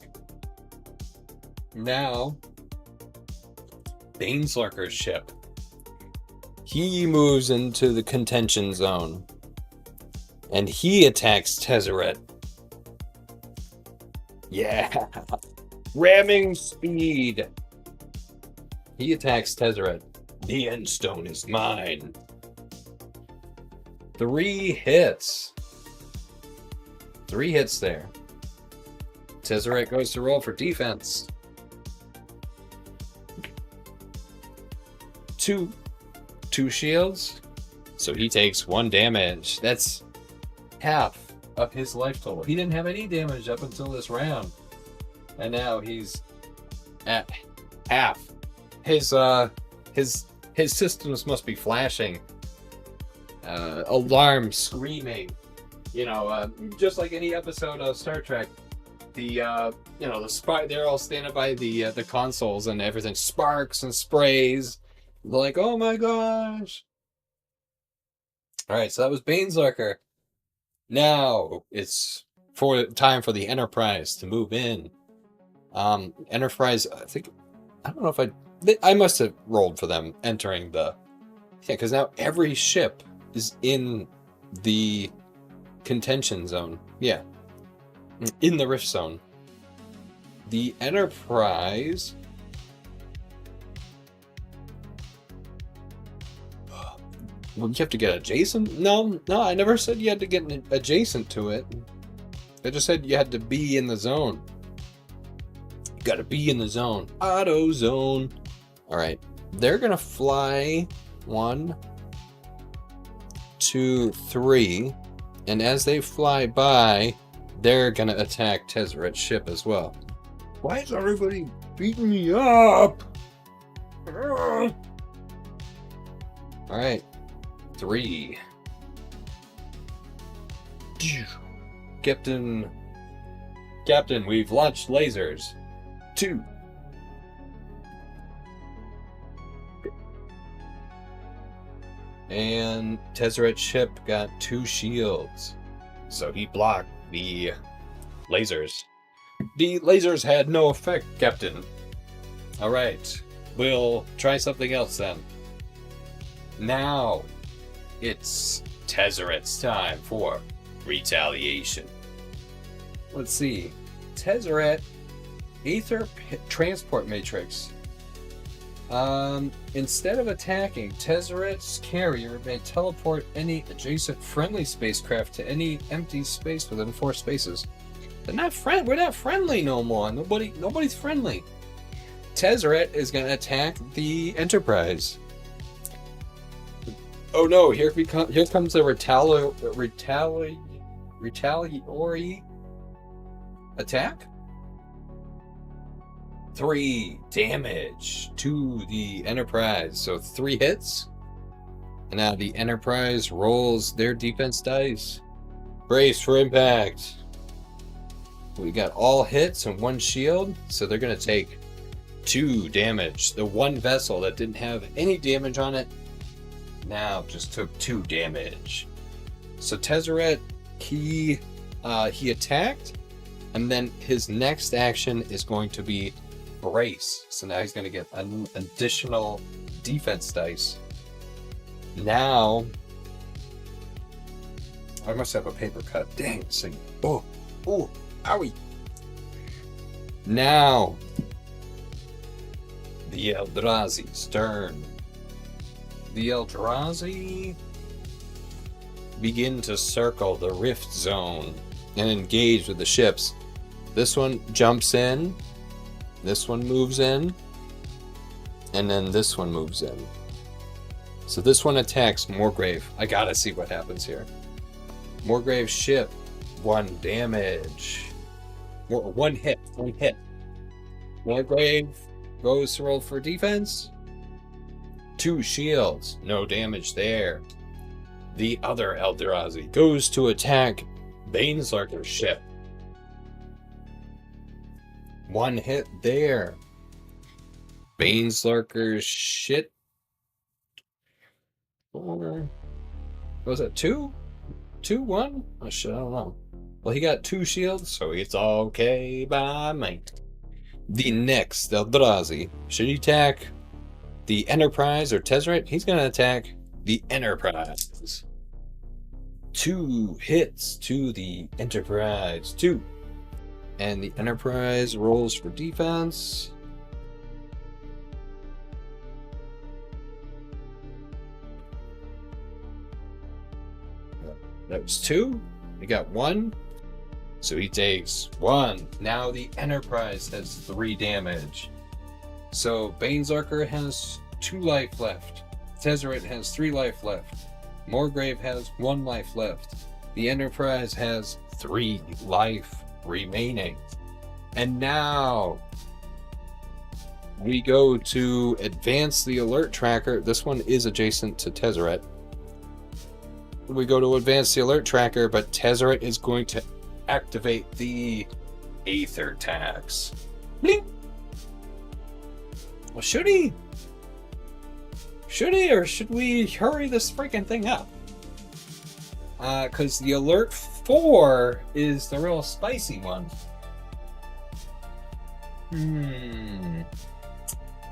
Now, Baneslurker's ship. He moves into the contention zone. And he attacks Tezzeret. Yeah. Ramming speed. He attacks Tezzeret. The Endstone is mine. 3 hits. 3 hits there. Tezzeret goes to roll for defense. 2 shields. So he takes 1 damage. That's half of his life total. He didn't have any damage up until this round. And now he's at half. His systems must be flashing. Alarm screaming. You know, just like any episode of Star Trek. The they're all standing by the consoles and everything sparks and sprays. They're like, oh my gosh. Alright, so that was Baneslurker. Now it's time for the Enterprise to move in. Enterprise, I don't know if I must have rolled for them entering the... Yeah, because now every ship is in the contention zone. Yeah. In the Rift Zone. The Enterprise... Well, you have to get adjacent? No, I never said you had to get adjacent to it. I just said you had to be in the zone. You gotta be in the zone. Auto zone. Alright. They're gonna fly 1, 2, 3. And as they fly by, they're gonna attack Tezzeret's ship as well. Why is everybody beating me up? Alright. 3. Captain, we've launched lasers. 2. And Tezzeret's ship got 2 shields. So he blocked the lasers. The lasers had no effect, Captain. Alright. We'll try something else then. Now, it's Tezzeret's time for retaliation. Let's see. Tezzeret, Aether Transport Matrix. Instead of attacking, Tezzeret's carrier may teleport any adjacent friendly spacecraft to any empty space within 4 spaces. We're not friendly no more. Nobody's friendly. Tezzeret is going to attack the Enterprise. Oh no! Here comes the retaliatory attack. 3 damage to the Enterprise. So 3 hits. And now the Enterprise rolls their defense dice. Brace for impact. We got all hits and 1 shield. So they're going to take 2 damage. The 1 vessel that didn't have any damage on it now just took 2 damage. So Tezzeret, he attacked. And then his next action is going to be brace. So now he's going to get an additional defense dice. Now, I must have a paper cut. Dang, see. Oh, owie. Now, the Eldrazi's turn. The Eldrazi begin to circle the Rift Zone and engage with the ships. This one jumps in, this one moves in, and then this one moves in. So this one attacks Morgrave. I gotta see what happens here. Morgrave's ship, 1 damage. 1 hit. Morgrave goes to roll for defense. 2 shields, no damage there. The other Eldrazi goes to attack Baneslurker's ship. 1 hit there. Baneslurker's shit. 4. Was it 2? 2, 1? Oh shit, I don't know. Well, he got 2 shields, so it's okay by me. The next Eldrazi, should he attack the Enterprise or Tezzeret? He's gonna attack the Enterprise. 2 hits to the Enterprise. 2. And the Enterprise rolls for defense. That was 2. He got 1. So he takes 1. Now the Enterprise has 3 damage. So Baneslurker has 2 life left. Tezzeret has 3 life left. Morgrave has 1 life left. The Enterprise has 3 life remaining. And now we go to advance the alert tracker. This one is adjacent to Tezzeret. We go to advance the alert tracker, but Tezzeret is going to activate the Aether tax. Blink. Well, should he? Should he, or should we hurry this freaking thing up? Because the alert 4 is the real spicy one.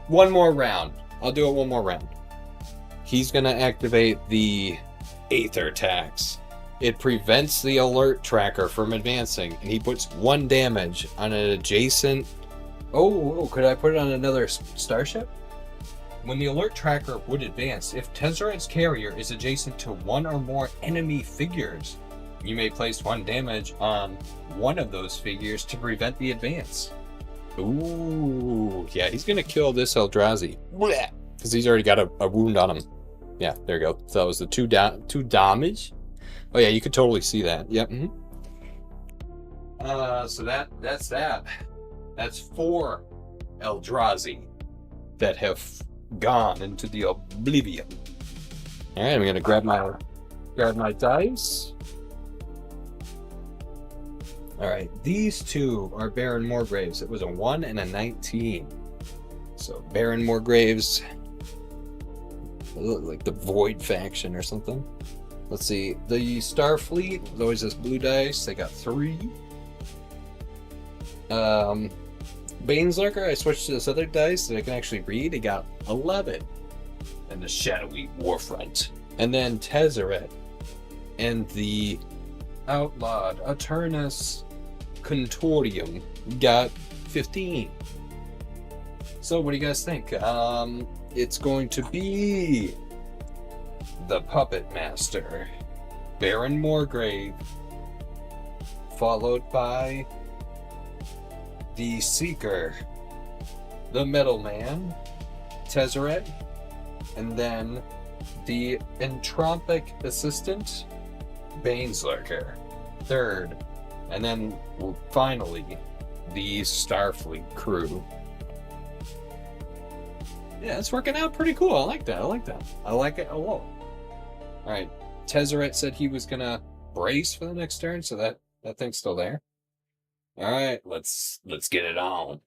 One more round. I'll do it one more round. He's gonna activate the Aether tax. It prevents the alert tracker from advancing, and he puts 1 damage on an adjacent... Oh, could I put it on another starship? When the alert tracker would advance, if Tezzeret's carrier is adjacent to 1 or more enemy figures, you may place 1 damage on one of those figures to prevent the advance. Ooh, yeah, he's gonna kill this Eldrazi. Because he's already got a wound on him. Yeah, there you go. So that was the 2 damage. Oh yeah, you could totally see that. Yep. So that's that. That's 4 Eldrazi that have gone into the oblivion. All right, I'm gonna grab my dice. All right, these 2 are Baron Morgraves. It was a 1 and a 19. So Baron Morgraves, like the Void faction or something. Let's see. The Starfleet, there's always this blue dice. They got 3. Baneslurker, I switched to this other dice that I can actually read. It got 11. And the Shadowy Warfront. And then Tezzeret and the outlawed Aeternus Continuum got 15. So what do you guys think? It's going to be the Puppet Master, Baron Morgrave, followed by the Seeker, the Middleman, Tezzeret, and then the Entropic Assistant, Baneslurker, 3rd, and then finally the Starfleet crew. Yeah, it's working out pretty cool. I like that. I like it a lot. All right, Tezzeret said he was gonna brace for the next turn, so that thing's still there. All right, let's get it on.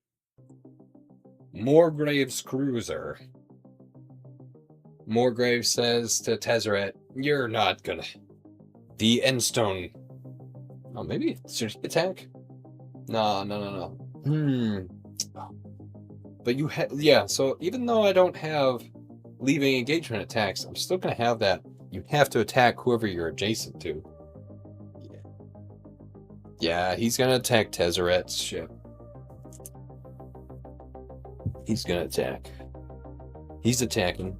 Morgrave's Cruiser. Morgrave says to Tezzeret, "You're not gonna." The Endstone. Oh, maybe strategic attack. No. But you have, yeah. So even though I don't have leaving engagement attacks, I'm still gonna have that. You have to attack whoever you're adjacent to. Yeah, he's gonna attack Tezzeret's ship. He's gonna attack. He's attacking.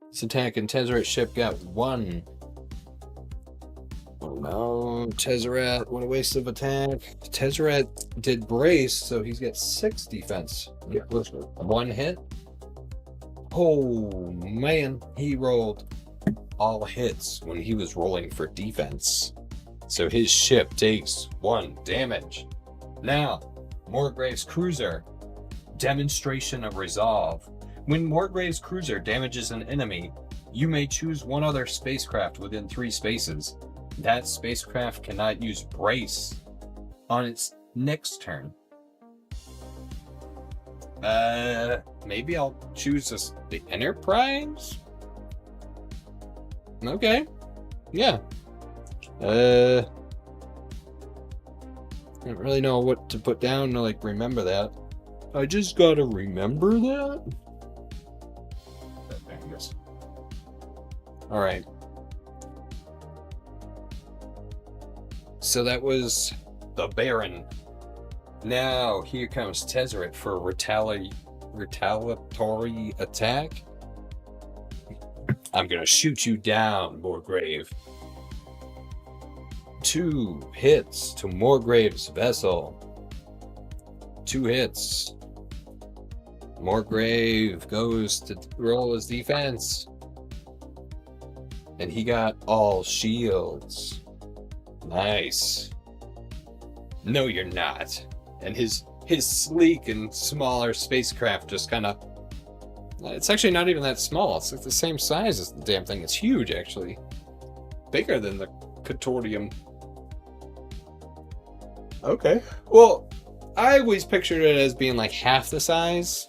He's attacking. Tezzeret's ship got 1. Oh no, Tezzeret, what a waste of attack. Tezzeret did brace, so he's got 6 defense. Yeah, 1 hit. Oh man, he rolled all hits when he was rolling for defense. So his ship takes 1 damage. Now, Morgrave's Cruiser. Demonstration of Resolve. When Morgrave's Cruiser damages an enemy, you may choose one other spacecraft within 3 spaces. That spacecraft cannot use brace on its next turn. Maybe I'll choose the Enterprise? Okay. Yeah. I don't really know what to put down to, like, remember that. I just gotta remember that? Alright. So that was the Baron. Now, here comes Tezzeret for a retaliatory attack. I'm gonna shoot you down, Morgrave. 2 hits to Morgrave's vessel. 2 hits. Morgrave goes to roll his defense. And he got all shields. Nice. No, you're not. And his sleek and smaller spacecraft just kind of... It's actually not even that small. It's like the same size as the damn thing. It's huge, actually. Bigger than the Continuum. Okay. Well, I always pictured it as being like half the size.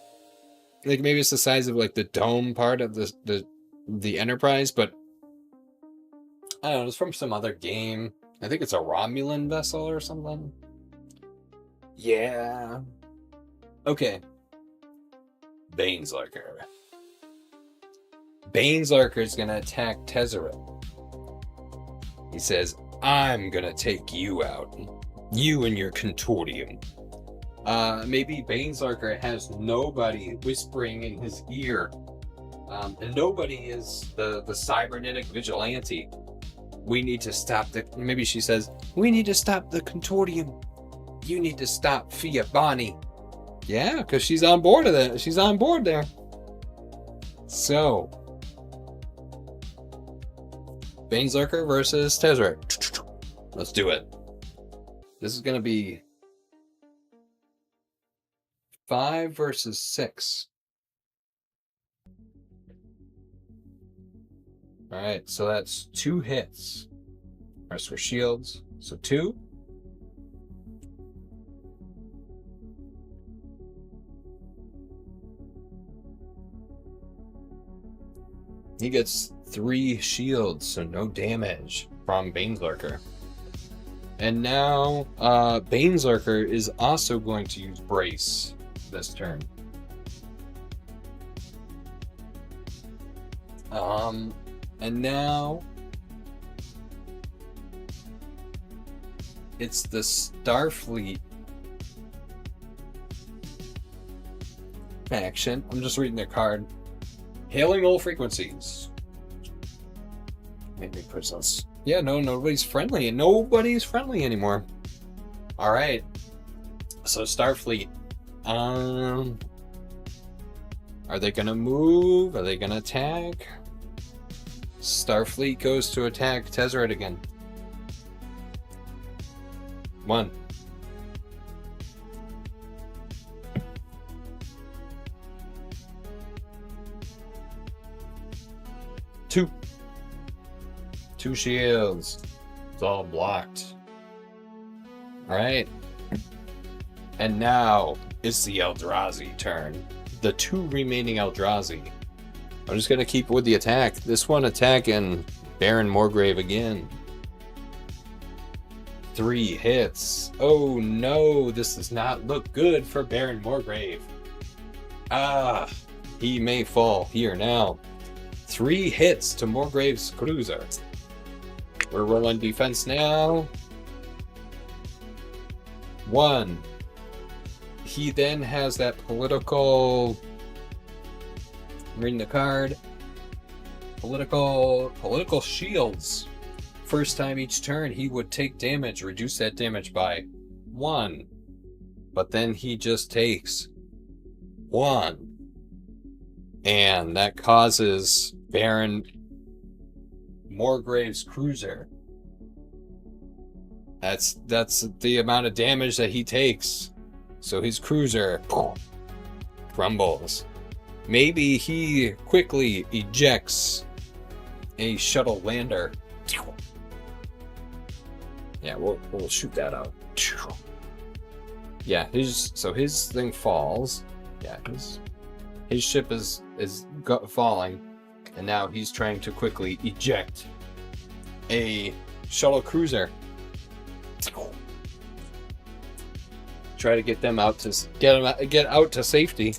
Like maybe it's the size of like the dome part of the Enterprise, but I don't know, it's from some other game. I think it's a Romulan vessel or something. Yeah. Okay. Baneslurker. Baneslurker is gonna attack Tezzeret. He says, I'm gonna take you out. You and your Continuum. Maybe Baneslurker has nobody whispering in his ear. And nobody is the cybernetic vigilante. We need to stop the... Maybe she says, we need to stop the Continuum. You need to stop Fia Bonnie. Yeah, because she's on board of that. She's on board there. So, Baneslurker versus Tezzeret. Let's do it. This is going to be 5 versus 6. Alright, so that's 2 hits. Rest for shields. So 2. He gets 3 shields, so no damage from Baneslurker. And now, Baneslurker is also going to use Brace this turn. And now it's the Starfleet faction. I'm just reading their card. Hailing all frequencies. Maybe push those. Yeah, no, nobody's friendly. Nobody's friendly anymore. All right. So Starfleet. Are they gonna move? Are they gonna attack? Starfleet goes to attack Tezzeret again. 1. 2. 2 shields. It's all blocked. Alright. And now it's the Eldrazi turn. The 2 remaining Eldrazi. I'm just gonna keep with the attack. This one attacking Baron Morgrave again. 3 hits. Oh no, this does not look good for Baron Morgrave. He may fall here now. 3 hits to Morgrave's cruiser. We're rolling defense now. 1. He then has that political... Reading the card. Political shields. First time each turn, he would take damage, reduce that damage by 1. But then he just takes 1. And that causes Baron Morgrave's cruiser. That's the amount of damage that he takes. So his cruiser crumbles. Maybe he quickly ejects a shuttle lander. Yeah, we'll shoot that out. Yeah, his thing falls. Yeah, his ship is falling, and now he's trying to quickly eject a shuttle cruiser. Try to get them out to get out to safety.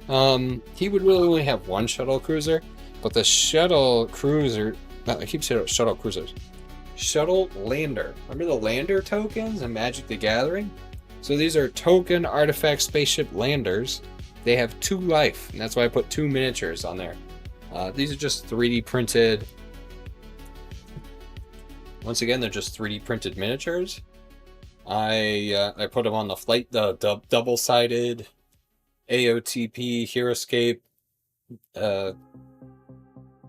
He would really only have 1 shuttle cruiser, but the shuttle cruiser. I keep saying shuttle cruisers. Shuttle lander. Remember the lander tokens in Magic the Gathering? So these are token artifact spaceship landers. They have 2 life, and that's why I put 2 miniatures on there. These are just 3D printed. Once again, they're just 3D printed miniatures. I put them on the flight, the double-sided AOTP Heroescape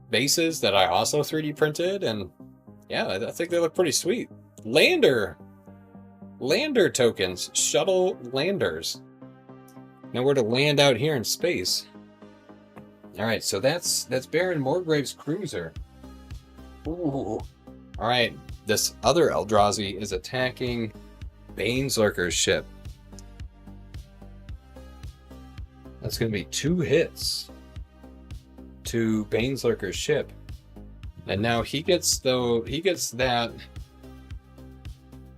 bases that I also 3D printed, and yeah, I think they look pretty sweet. Lander tokens, shuttle landers. Now we're to land out here in space. All right, so that's Baron Morgrave's cruiser. Ooh. All right, this other Eldrazi is attacking Baneslurker's ship. That's going to be 2 hits to Baneslurker's ship, and now he gets that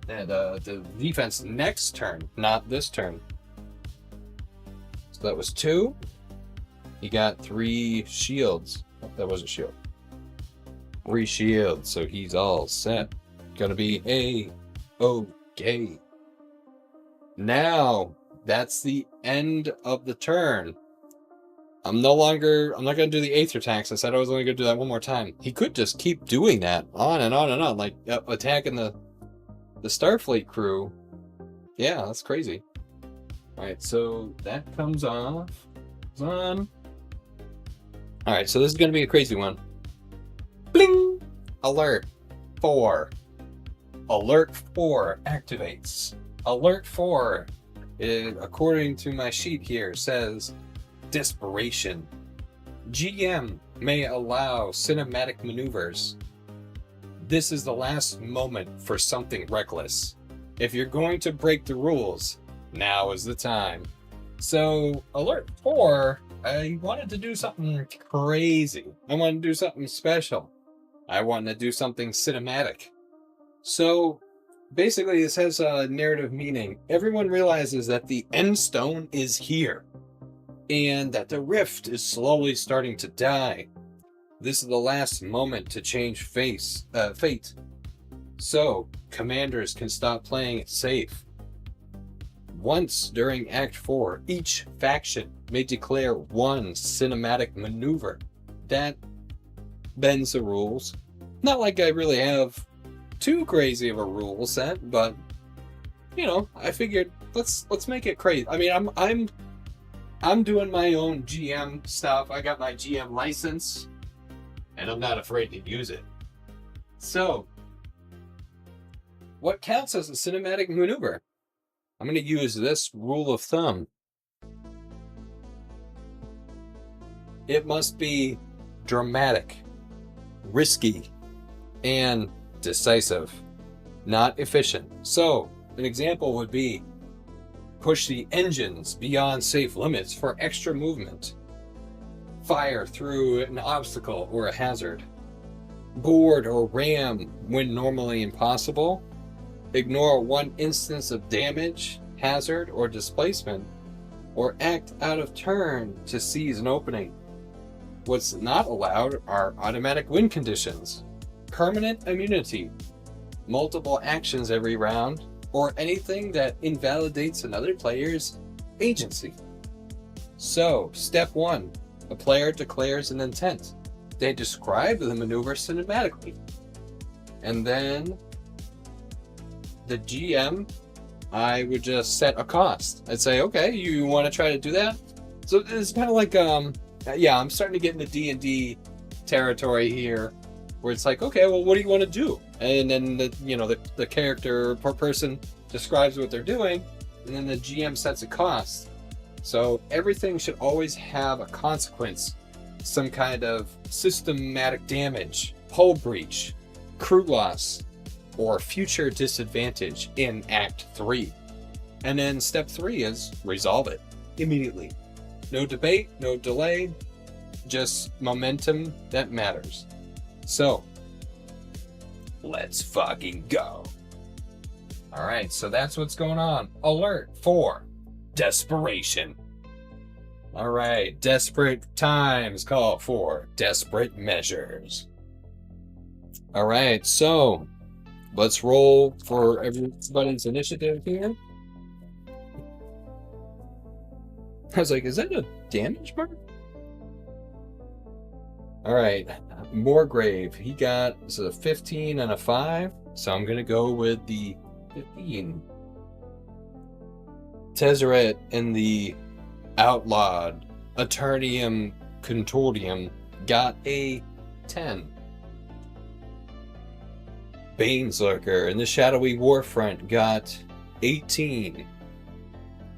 the defense next turn, not this turn. So that was 2. He got 3 shields. Oh, that wasn't shield. 3 shields, so he's all set. Gonna be A-OK. Now, that's the end of the turn. I'm not gonna do the Aether tax. I said I was only gonna do that one more time. He could just keep doing that on and on and on, like attacking the Starfleet crew. Yeah, that's crazy. Alright, so that comes off. It's on. Alright, so this is gonna be a crazy one. Bling! Alert 4. Alert 4 activates. Alert 4, according to my sheet here, says desperation. GM may allow cinematic maneuvers. This is the last moment for something reckless. If you're going to break the rules, now is the time. So, Alert 4, I wanted to do something crazy. I wanted to do something special. I wanted to do something cinematic. So, basically, this has a narrative meaning. Everyone realizes that the Endstone is here, and that the Rift is slowly starting to die. This is the last moment to change fate. So, commanders can stop playing it safe. Once during Act 4, each faction may declare one cinematic maneuver. That bends the rules. Not like I really have too crazy of a rule set, but you know, I figured let's make it crazy. I mean, I'm doing my own GM stuff. I got my GM license, and I'm not afraid to use it. So, what counts as a cinematic maneuver? I'm going to use this rule of thumb. It must be dramatic, risky, and decisive, not efficient. So, an example would be push the engines beyond safe limits for extra movement. Fire through an obstacle or a hazard. Board or ram when normally impossible. Ignore one instance of damage, hazard, or displacement. Or act out of turn to seize an opening. What's not allowed are automatic win conditions, permanent immunity, multiple actions every round, or anything that invalidates another player's agency. So, step 1, a player declares an intent. They describe the maneuver cinematically. And then the GM, I would just set a cost. I'd say, okay, you want to try to do that? So it's kind of like, yeah, I'm starting to get into D&D territory here, where it's like, okay, well, what do you want to do? And then the character per person describes what they're doing, and then the GM sets a cost. So everything should always have a consequence, some kind of systematic damage, hull breach, crew loss, or future disadvantage in Act 3. And then step 3 is resolve it immediately. No debate, no delay, just momentum that matters. So, let's fucking go. Alright, so that's what's going on. Alert 4, desperation. Alright, desperate times call for desperate measures. Alright, so let's roll for everybody's initiative here. I was like, is that a damage mark? All right, Moorgrave. He got a 15 and a 5, so I'm gonna go with the 15. Tezzeret and the outlawed Aeternus Continuum got a 10. Baneslurker and the Shadowy Warfront got 18.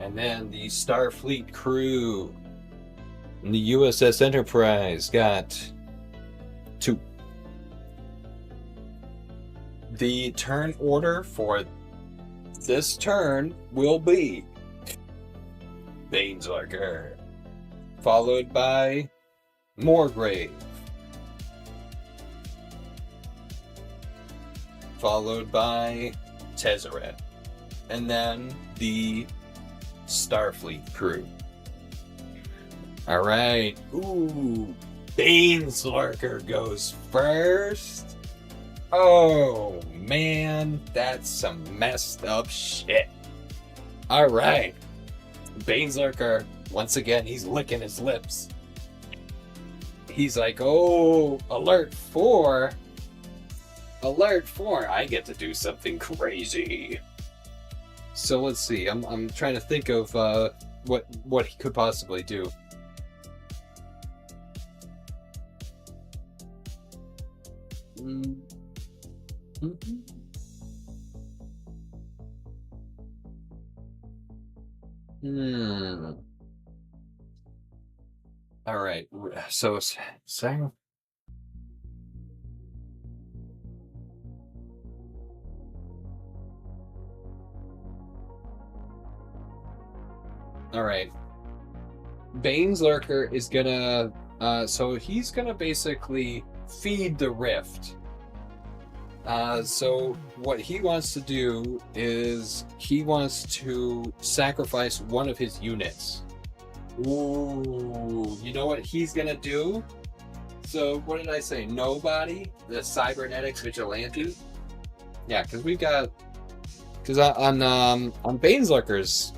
And then the Starfleet crew and the USS Enterprise got 2. The turn order for this turn will be Baneslurker, followed by Moorgrave, followed by Tezzeret, and then the Starfleet crew. Alright, ooh, Baneslurker goes first. Oh man, that's some messed up shit. Alright, Baneslurker, once again, he's licking his lips. He's like, oh, alert 4. Alert 4, I get to do something crazy. So let's see, I'm trying to think of what he could possibly do. All right. So sang. All right. Baneslurker is gonna. So he's gonna basically feed the rift. So what he wants to do is he wants to sacrifice one of his units. Ooh, you know what he's gonna do? So what did I say? Nobody? The cybernetic vigilante? Yeah, because we've got on Baneslurker's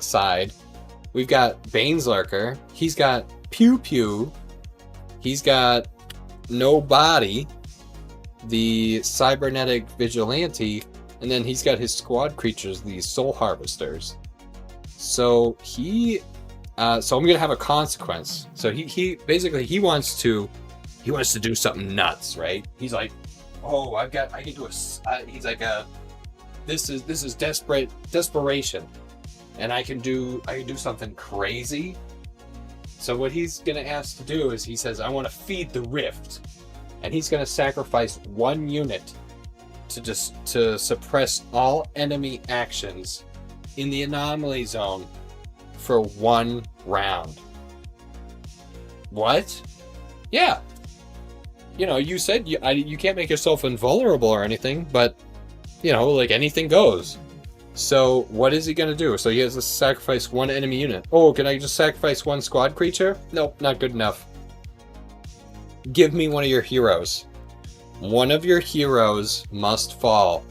side, we've got Baneslurker. He's got Pew Pew. He's got Nobody, the cybernetic vigilante, and then he's got his squad creatures, the soul harvesters. So so I'm gonna have a consequence. So he basically he wants to do something nuts, right? He's like, oh, I can do he's like this is desperation, and I can do something crazy. So what he's gonna ask to do is he says, I want to feed the rift, and he's gonna sacrifice one unit to suppress all enemy actions in the anomaly zone for 1 round. What? Yeah. You know, you said you can't make yourself invulnerable or anything, but, you know, like anything goes. So what is he going to do? So he has to sacrifice 1 enemy unit. Oh, can I just sacrifice 1 squad creature? Nope, not good enough. Give me one of your heroes. One of your heroes must fall.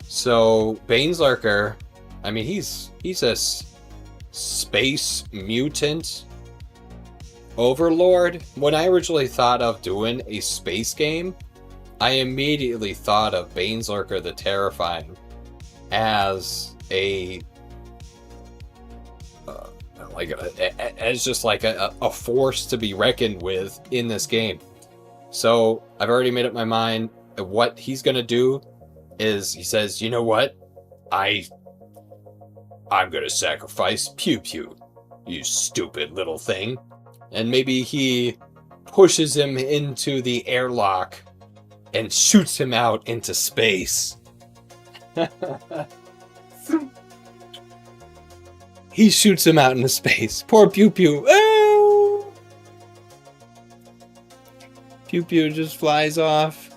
So Baneslurker, I mean, he's a space mutant overlord. When I originally thought of doing a space game, I immediately thought of Baneslurker the Terrifying as just like a force to be reckoned with in this game. So I've already made up my mind. What he's gonna do is he says, you know what, I'm gonna sacrifice Pew Pew, you stupid little thing. And maybe he pushes him into the airlock and shoots him out into space. He shoots him out into space. Poor Pew Pew. Oh! Pew Pew just flies off.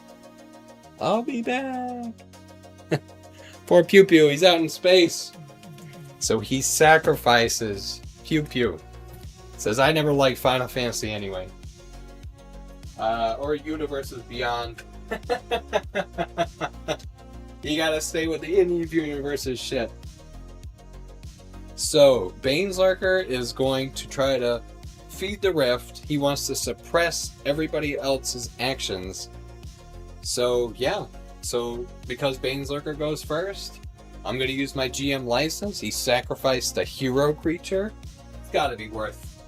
I'll be back. Poor Pew Pew, he's out in space. So he sacrifices Pew Pew. Says, I never liked Final Fantasy anyway. Or Universes Beyond. You gotta stay with the indie universes shit. So, Baneslurker is going to try to feed the rift. He wants to suppress everybody else's actions. So yeah, so because Baneslurker goes first, I'm going to use my GM license. He sacrificed a hero creature. It's got to be worth,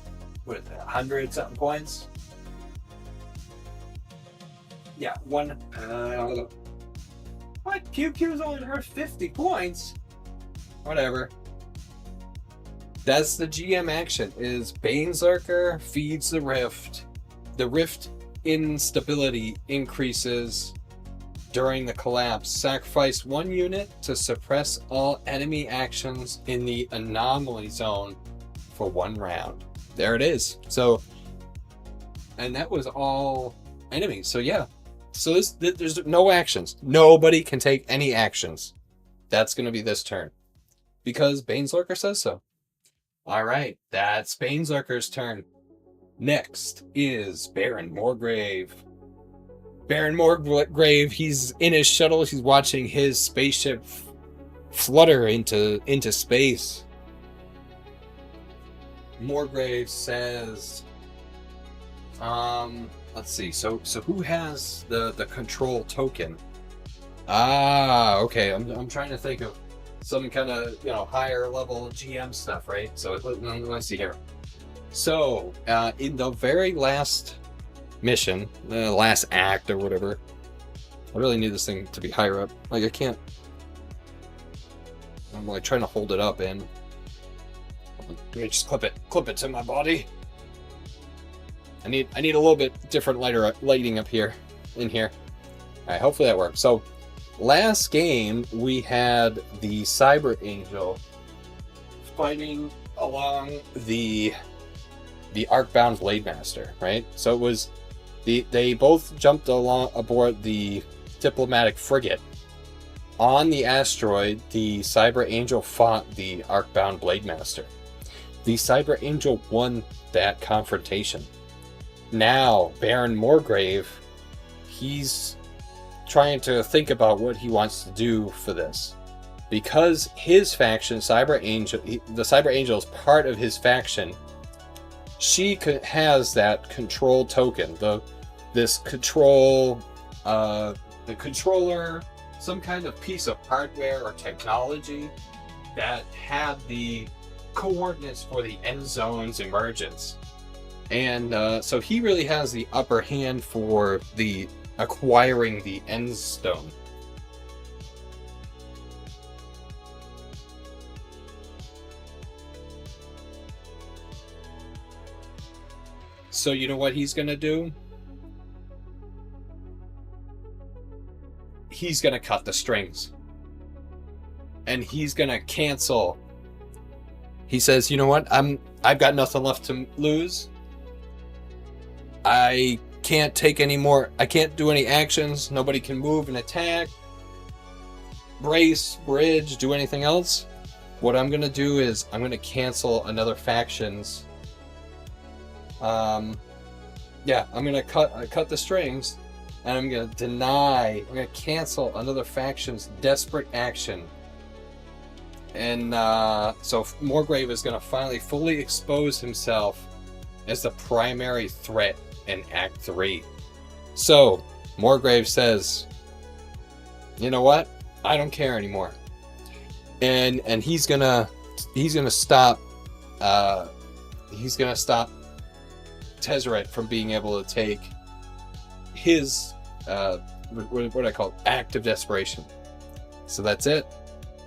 what is it, 100 something points? Yeah, what? QQ's only worth 50 points? Whatever. That's the GM action, is Baneslurker feeds the rift. The rift instability increases during the collapse. Sacrifice 1 unit to suppress all enemy actions in the anomaly zone for 1 round. There it is. So, and that was all enemies. So yeah. So there's no actions. Nobody can take any actions. That's going to be this turn. Because Baneslurker says so. Alright, that's Baneslurker's turn. Next is Baron Morgrave. Baron Morgrave, he's in his shuttle, he's watching his spaceship flutter into space. Morgrave says, let's see, so who has the control token? Ah, okay, I'm trying to think of some kind of, higher level GM stuff, right? So let's see here. So, in the very last mission, the last act or whatever, I really need this thing to be higher up. Like, I can't, I'm like trying to hold it up and let me just clip it to my body. I need a little bit different lighting up here, in here. All right, hopefully that works. So, last game, we had the Cyber Angel fighting along the Arcbound Blade Master, right? So it was they both jumped aboard the diplomatic frigate. On the asteroid, the Cyber Angel fought the Arcbound Blade Master. The Cyber Angel won that confrontation. Now, Baron Morgrave, he's trying to think about what he wants to do for this, because his faction, the Cyber Angel is part of his faction. She has that control token, this control, the controller, some kind of piece of hardware or technology that had the coordinates for the end zone's emergence, and so he really has the upper hand for the acquiring the Endstone. So you know what he's gonna do? He's gonna cut the strings. And he's gonna cancel. He says, you know what? I've got nothing left to lose. I can't take any more. I can't do any actions. Nobody can move and attack, brace, bridge, do anything else. What I'm gonna do is I'm gonna cancel another faction's. Yeah, I'm gonna cut the strings, and I'm gonna cancel another faction's desperate action. And so Morgrave is gonna finally fully expose himself as the primary threat in Act 3. So Morgrave says, you know what? I don't care anymore. And he's gonna stop Tezzeret from being able to take his what do I call it? Act of desperation. So that's it.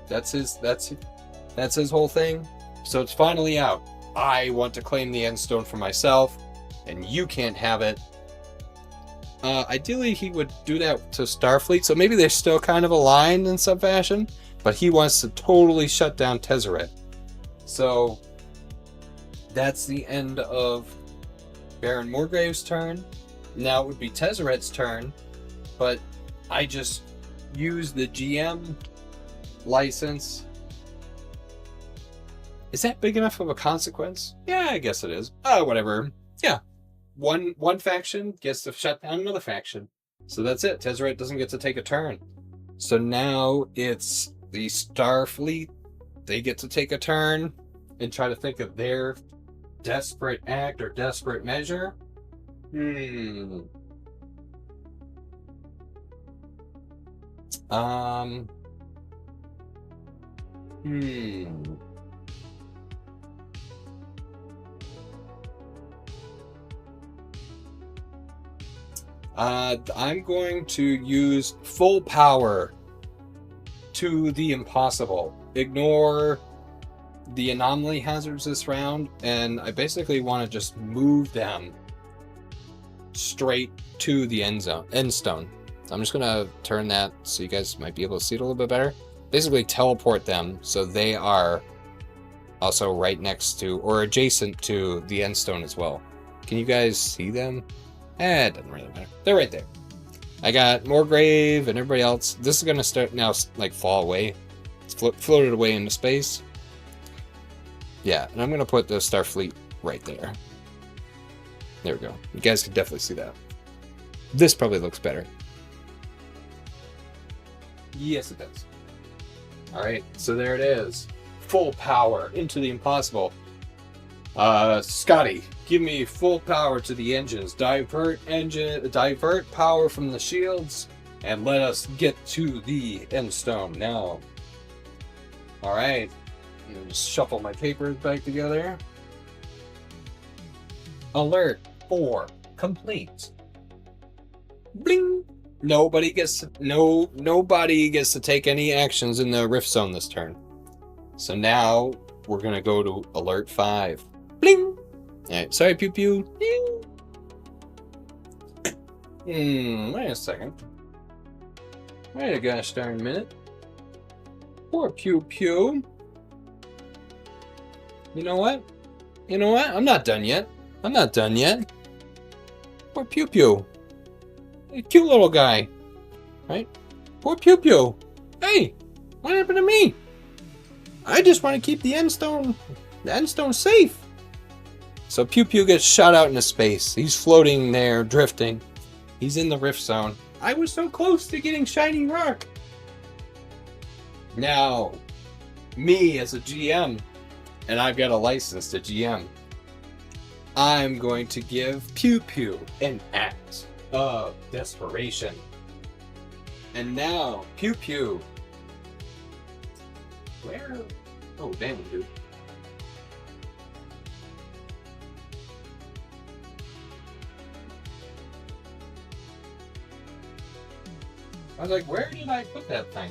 That's his whole thing. So it's finally out. I want to claim the Endstone for myself, and you can't have it. Ideally, he would do that to Starfleet, so maybe they're still kind of aligned in some fashion, but he wants to totally shut down Tezzeret. So that's the end of Baron Morgrave's turn. Now it would be Tezzeret's turn, but I just used the GM license. Is that big enough of a consequence? Yeah, I guess it is. Whatever. Yeah. One faction gets to shut down another faction. So that's it. Tezzeret doesn't get to take a turn. So now it's the Starfleet. They get to take a turn and try to think of their desperate act or desperate measure? Um. I'm going to use full power to the impossible. Ignore the anomaly hazards this round, and I basically want to just move them straight to the Endstone. I'm just gonna turn that so you guys might be able to see it a little bit better. Basically teleport them so they are also right next to or adjacent to the Endstone as well. Can you guys see them? It doesn't really matter. They're right there. I got Moregrave and everybody else. This is gonna start now, like fall away. It's floated away into space. Yeah, and I'm gonna put the Starfleet right there. There we go. You guys can definitely see that. This probably looks better. Yes, it does. All right, so there it is. Full power into the impossible. Scotty, give me full power to the engines. Divert power from the shields, and let us get to the Endstone now. All right, let me just shuffle my papers back together. Alert 4 complete. Bling. Nobody gets to take any actions in the Rift Zone this turn. So now we're gonna go to Alert 5. Bling. Alright, sorry, pew pew. Wait a second. Wait a gosh darn minute. Poor pew pew. You know what? I'm not done yet. Poor pew pew. A cute little guy, right? Poor Pew Pew. Hey, what happened to me? I just want to keep the Endstone safe. So Pew Pew gets shot out into space. He's floating there, drifting. He's in the Rift Zone. I was so close to getting Shiny Rock. Now, me as a GM, and I've got a license to GM, I'm going to give Pew Pew an act of desperation. And now, Pew Pew. Where? Oh, damn, dude. I was like, where did I put that thing?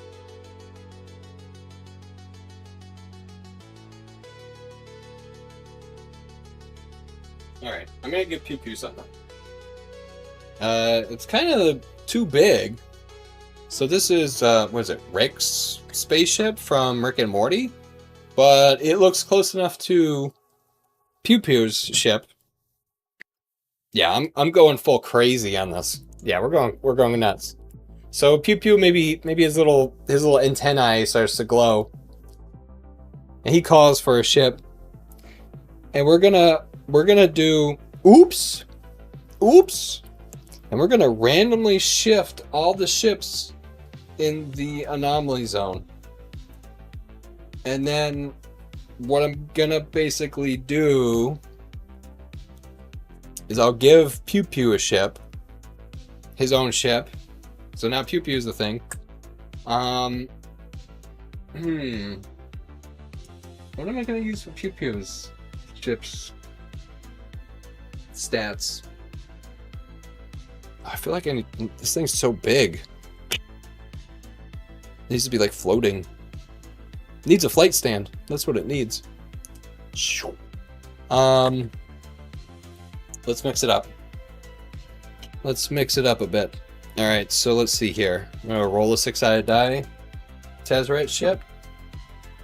Alright, I'm gonna give Pew Pew something. It's kind of too big. So this is, what is it, Rick's spaceship from Rick and Morty? But it looks close enough to Pew Pew's ship. Yeah, I'm going full crazy on this. Yeah, we're going nuts. So Pew Pew, maybe his little antennae starts to glow. And he calls for a ship. And we're gonna do oops. And we're gonna randomly shift all the ships in the anomaly zone. And then what I'm gonna basically do is I'll give Pew Pew a ship, his own ship. So now Pew Pew is the thing. What am I gonna use for Pew Pew's ships stats? I feel like this thing's so big. It needs to be like floating. It needs a flight stand. That's what it needs. Let's mix it up. Let's mix it up a bit. Alright, so let's see here. I'm gonna roll a 6-sided die. Tezzeret ship.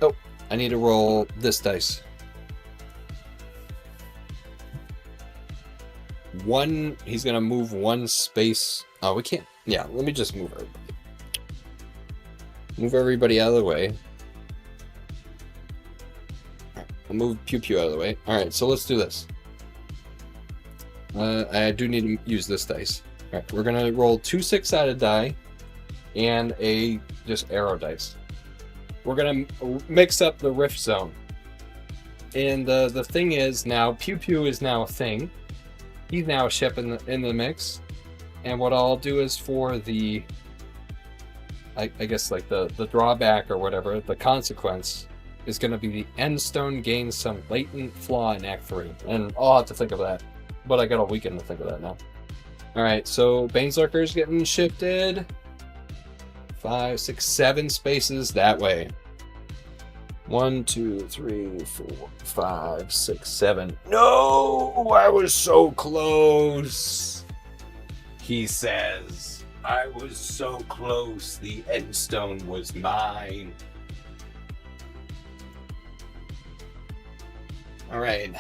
Oh, I need to roll this dice. He's gonna move one space. Oh, we can't. Yeah, let me just move everybody. Move everybody out of the way. I'll move Pew Pew out of the way. Alright, so let's do this. I do need to use this dice. Alright, we're gonna roll 2 6-sided die and a just arrow dice. We're gonna mix up the Rift Zone. And the thing is now, Pew Pew is now a thing. He's now a ship in the mix. And what I'll do is for the, I guess like the drawback or whatever, the consequence is going to be the Endstone gains some latent flaw in Act 3. And I'll have to think of that. But I got a weekend to think of that now. Alright, so Baneslurker's getting shifted. 5, 6, 7 spaces that way. 1, 2, 3, 4, 5, 6, 7. No! I was so close! He says, I was so close, the Endstone was mine. Alright,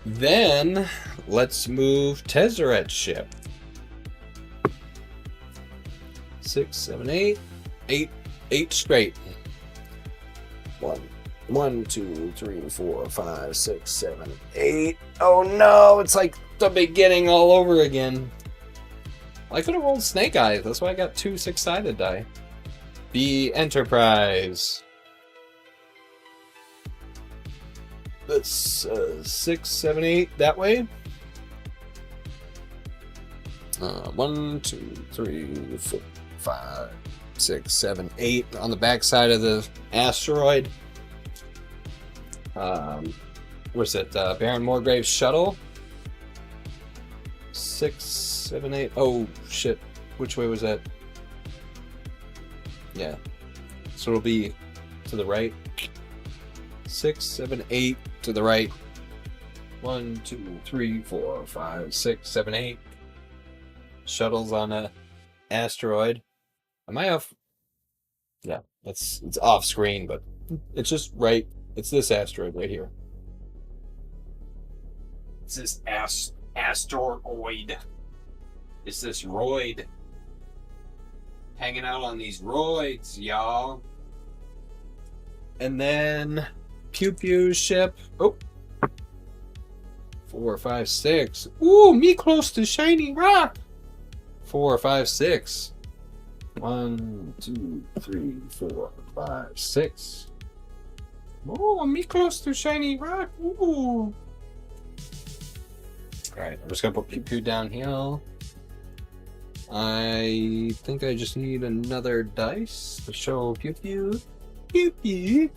then let's move Tezzeret's ship. 6, 7, 8. 8 straight. 1, 2, 3, 4, 5, 6, 7, 8. Oh no, it's like the beginning all over again. I could have rolled Snake Eyes, that's why I got 2 6-sided die. The Enterprise. That's 6, 7, 8 that way. 1, 2, 3, 4, 5, 6, 7, 8 on the back side of the asteroid. What's it? Baron Morgrave's shuttle. 6, 7, 8. Oh shit! Which way was that? Yeah. So it'll be to the right. 6, 7, 8 to the right. 1, 2, 3, 4, 5, 6, 7, 8. Shuttles on a asteroid. Am I off? Yeah, it's off screen, but it's just right. It's this asteroid right here. It's this asteroid. It's this roid. Hanging out on these roids, y'all. And then Pew Pew's ship. Oh. 4, 5, 6. Ooh, me close to shiny rock. 4, 5, 6. 1, 2, 3, 4, 5, 6. Oh, me close to shiny rock. Ooh. Alright, I'm just gonna put Pew Pew down here. I think I just need another dice to show Pew Pew. Pew Pew.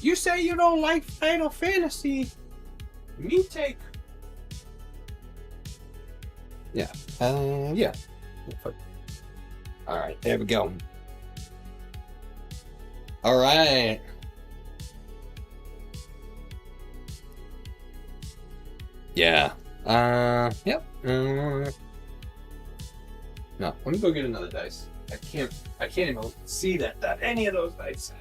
You say you don't like Final Fantasy. Me take. Yeah. Yeah. Alright, there we go. Alright. Yeah. Yep. No, let me go get another dice. I can't even see that any of those dice.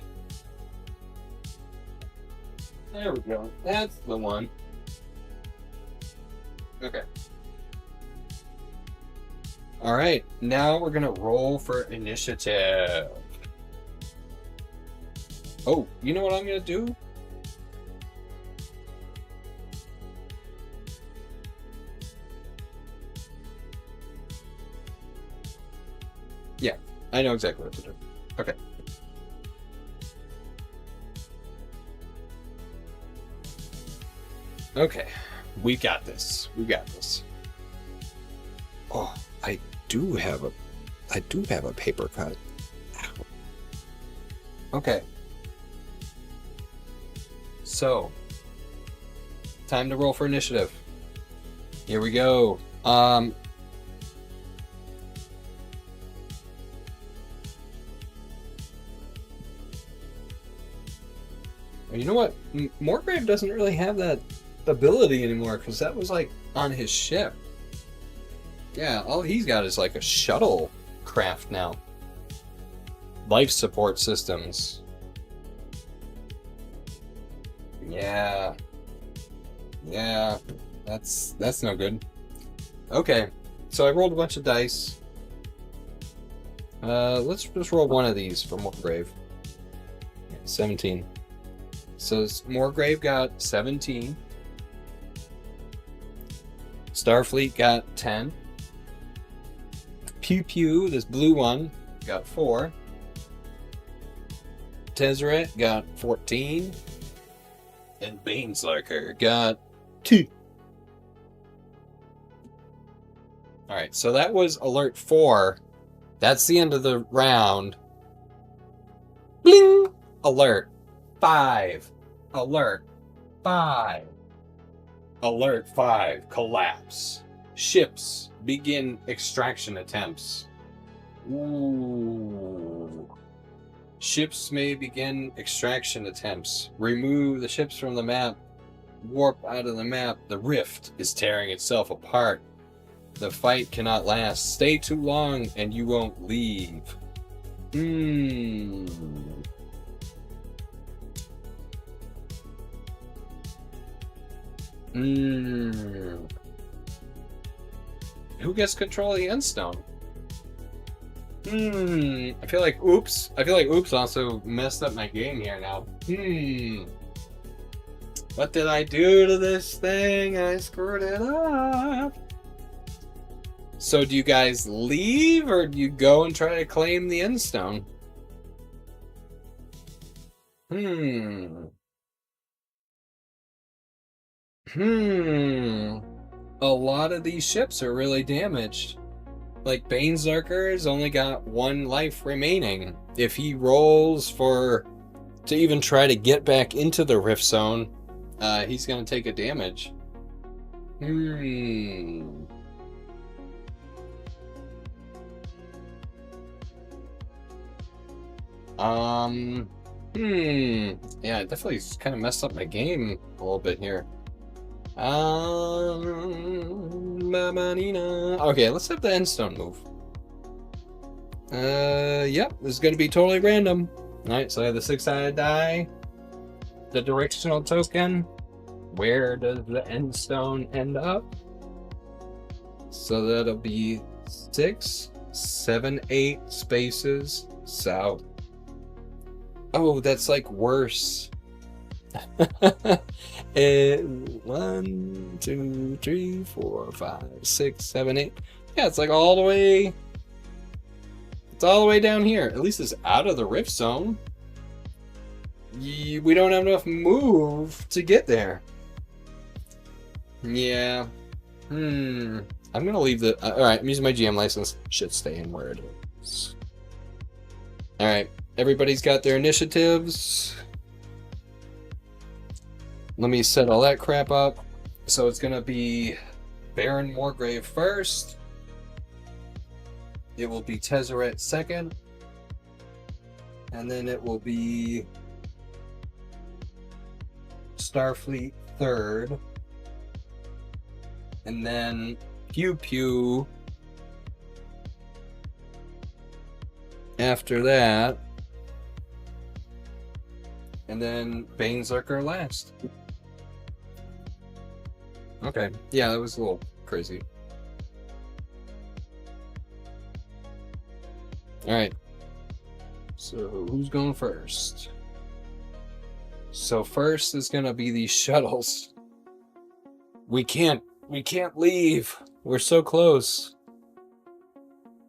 There we go. That's the one. Okay. Alright, now we're gonna roll for initiative. Oh, you know what I'm gonna do? Yeah, I know exactly what to do. Okay. Okay, we got this. We got this. Oh, I do have a paper cut. Ow. Okay. So, time to roll for initiative. Here we go. You know what? Morgrave doesn't really have that ability anymore because that was like on his ship. Yeah, all he's got is like a shuttle craft now. Life support systems. Yeah. Yeah, that's no good. Okay, so I rolled a bunch of dice. Let's just roll one of these for Morgrave. 17. So Morgrave got 17. Starfleet got 10. Pew Pew, this blue one, got 4. Tezzeret got 14. And Baneslurker got 2. Alright, so that was alert 4. That's the end of the round. Bling! Alert 5. Alert 5. Alert 5. Collapse. Ships begin extraction attempts. Ooh. Ships may begin extraction attempts. Remove the ships from the map. Warp out of the map. The rift is tearing itself apart. The fight cannot last. Stay too long and you won't leave. Who gets control of the Endstone? I feel like oops also messed up my game here now. What did I do to this thing? I screwed it up. So do you guys leave or do you go and try to claim the Endstone? A lot of these ships are really damaged. Like, Baneslurker's only got 1 life remaining. If he rolls to even try to get back into the Rift Zone, he's gonna take a damage. Yeah, it definitely kind of messed up my game a little bit here. Okay, let's have the Endstone move. Yep, this is gonna be totally random. Alright, so I have the 6-sided die, the directional token. Where does the Endstone end up? So that'll be 6, 7, 8 spaces south. Oh, that's like worse. 1, 2, 3, 4, 5, 6, 7, 8. Yeah, it's like all the way. It's all the way down here. At least it's out of the Rift Zone. We don't have enough move to get there. Yeah. I'm gonna leave the. Alright, I'm using my GM license. Should stay in where it is. Alright, everybody's got their initiatives. Let me set all that crap up. So it's gonna be Baron Morgrave first. It will be Tezzeret second. And then it will be Starfleet third. And then Pew Pew after that. And then Baneslurker last. Okay, yeah, that was a little crazy. Alright. So, who's going first? So, first is gonna be these shuttles. We can't leave. We're so close.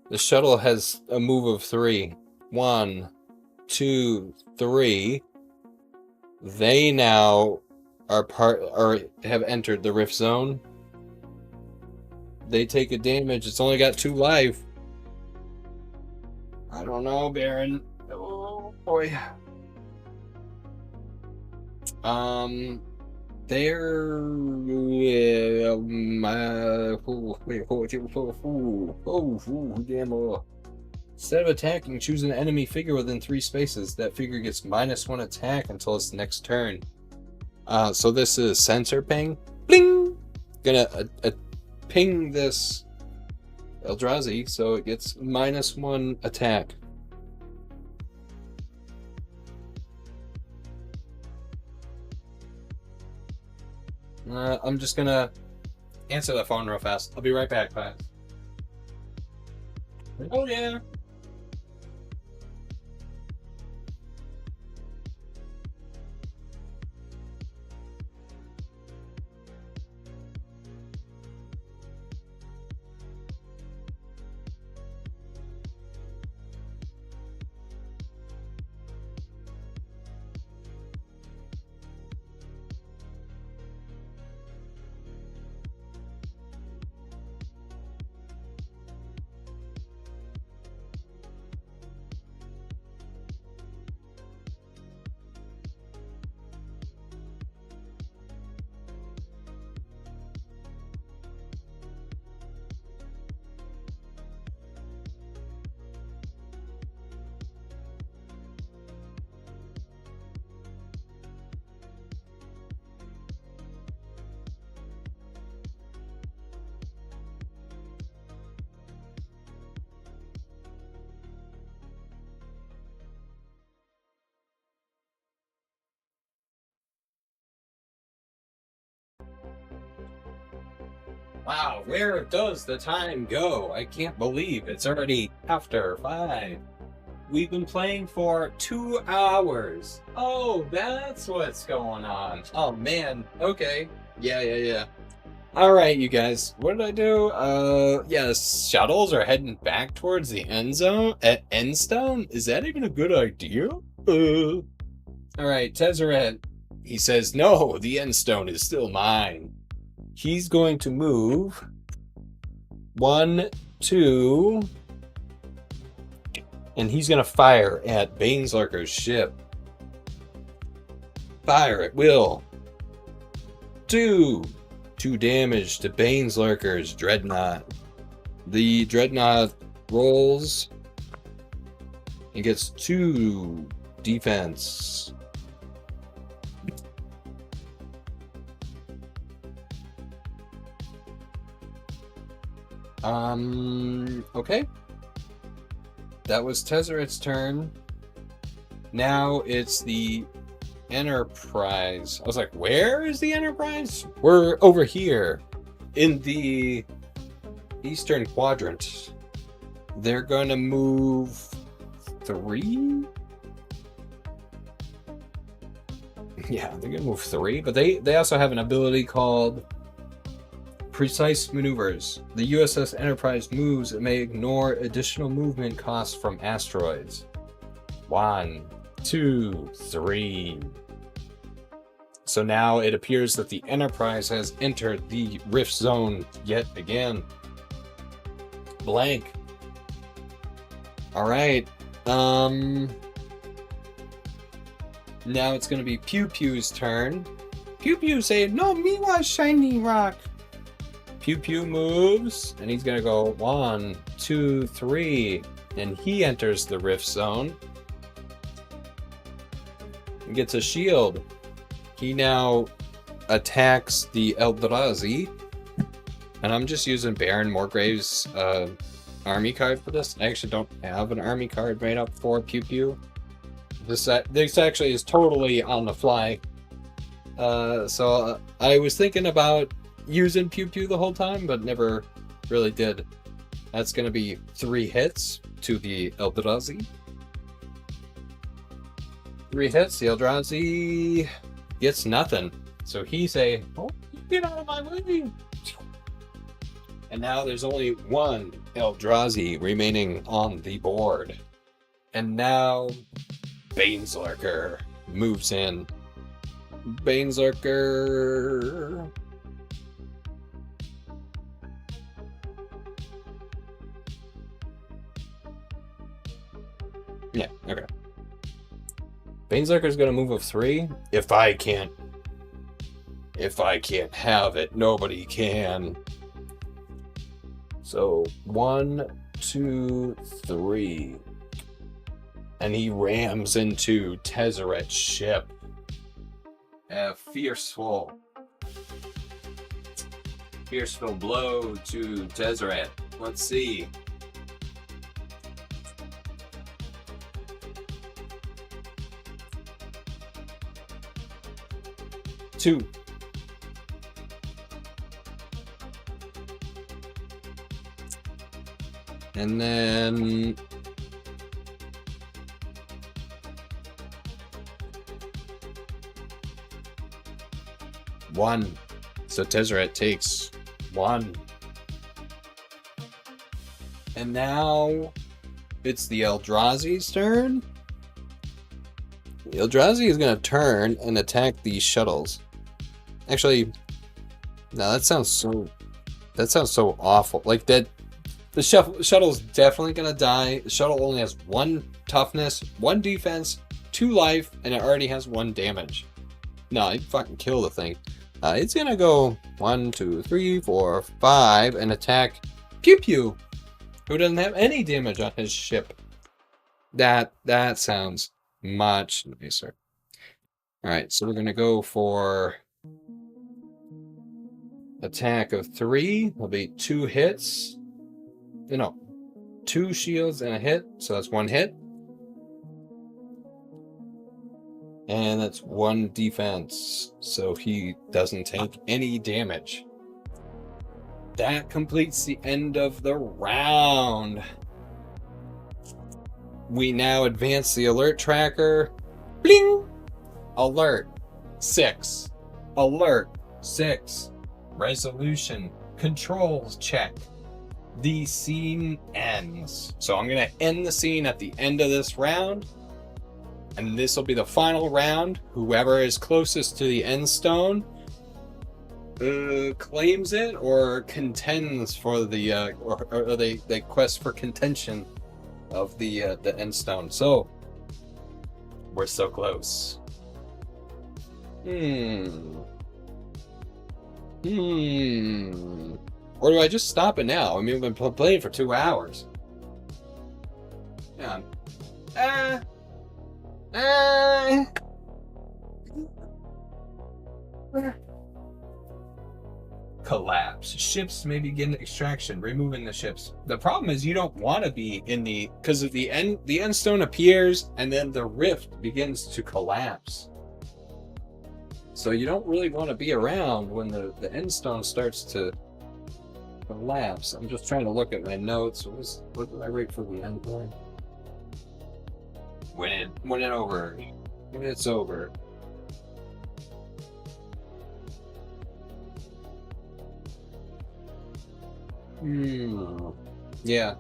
The shuttle has a move of 3. 1, 2, 3. They now have entered the Rift Zone. They take a damage. It's only got 2 life. I don't know, Baron. Oh boy. They're instead of attacking, choose an enemy figure within 3 spaces. That figure gets -1 attack until its next turn. So this is sensor ping. Bling! Gonna ping this Eldrazi so it gets -1 attack. I'm just gonna answer the phone real fast. I'll be right back, guys. Oh yeah. Wow, where does the time go? I can't believe it's already after 5. We've been playing for 2 hours. Oh, that's what's going on. Oh, man. Okay. Yeah. All right, you guys. What did I do? Yeah, the shuttles are heading back towards the end zone at Endstone. Is that even a good idea? All right, Tezzeret. He says, no, the Endstone is still mine. He's going to move 1, 2, and he's going to fire at Baneslurker's ship. Fire at will. 2 damage to Baneslurker's dreadnought. The dreadnought rolls and gets 2 defense. Okay. That was Tezzeret's turn. Now it's the Enterprise. I was like, where is the Enterprise? We're over here in the eastern quadrant. They're gonna move 3? Yeah, they're gonna move 3, but they also have an ability called Precise Maneuvers. The USS Enterprise moves and may ignore additional movement costs from asteroids. 1, 2, 3. So now it appears that the Enterprise has entered the Rift Zone yet again. Blank. Alright. Now it's gonna be Pew Pew's turn. Pew Pew say, no, me want shiny rock. Pew Pew moves, and he's gonna go 1, 2, 3, and he enters the Rift Zone. And gets a shield. He now attacks the Eldrazi, and I'm just using Baron Morgrave's army card for this. I actually don't have an army card made up for Pew Pew. This actually is totally on the fly. So I was thinking about using Pew Pew the whole time, but never really did. That's going to be 3 hits to the Eldrazi. 3 hits, the Eldrazi gets nothing. So he say, oh, get out of my way. And now there's only 1 Eldrazi remaining on the board. And now Baneslurker moves in. Baneslurker. Yeah, okay. Baneslurker's gonna move of 3. If I can't have it, nobody can. So 1, 2, 3. And he rams into Tezzeret's ship. Fierceful blow to Tezzeret. Let's see. 2. And then one. So Tezzeret takes 1. And now it's the Eldrazi's turn. The Eldrazi is going to turn and attack these shuttles. Actually, no, that sounds so awful. Like that, the shuttle's definitely going to die. The shuttle only has 1 toughness, 1 defense, 2 life, and it already has 1 damage. No, you fucking kill the thing. It's going to go 1, 2, 3, 4, 5 and attack Pew Pew, who doesn't have any damage on his ship. That sounds much nicer. Alright, so we're going to go for attack of 3. Will be 2 hits. No, 2 shields and a hit, so that's 1 hit. And that's 1 defense, so he doesn't take any damage. that completes the end of the round. We now advance the alert tracker. Bling! Alert 6. Alert 6. Resolution. Controls check. The scene ends. So I'm going to end the scene at the end of this round. And this will be the final round. Whoever is closest to the Endstone claims it or contends for the or they quest for contention of the Endstone. So we're so close. Or do I just stop it now? I mean, we've been playing for 2 hours. Yeah. Collapse. Ships may begin extraction, removing the ships. The problem is you don't want to be in the, because at the end, the Endstone appears and then the rift begins to collapse. So you don't really want to be around when the Endstone starts to collapse. I'm just trying to look at my notes. What did I write for the endpoint? When it's over. Yeah.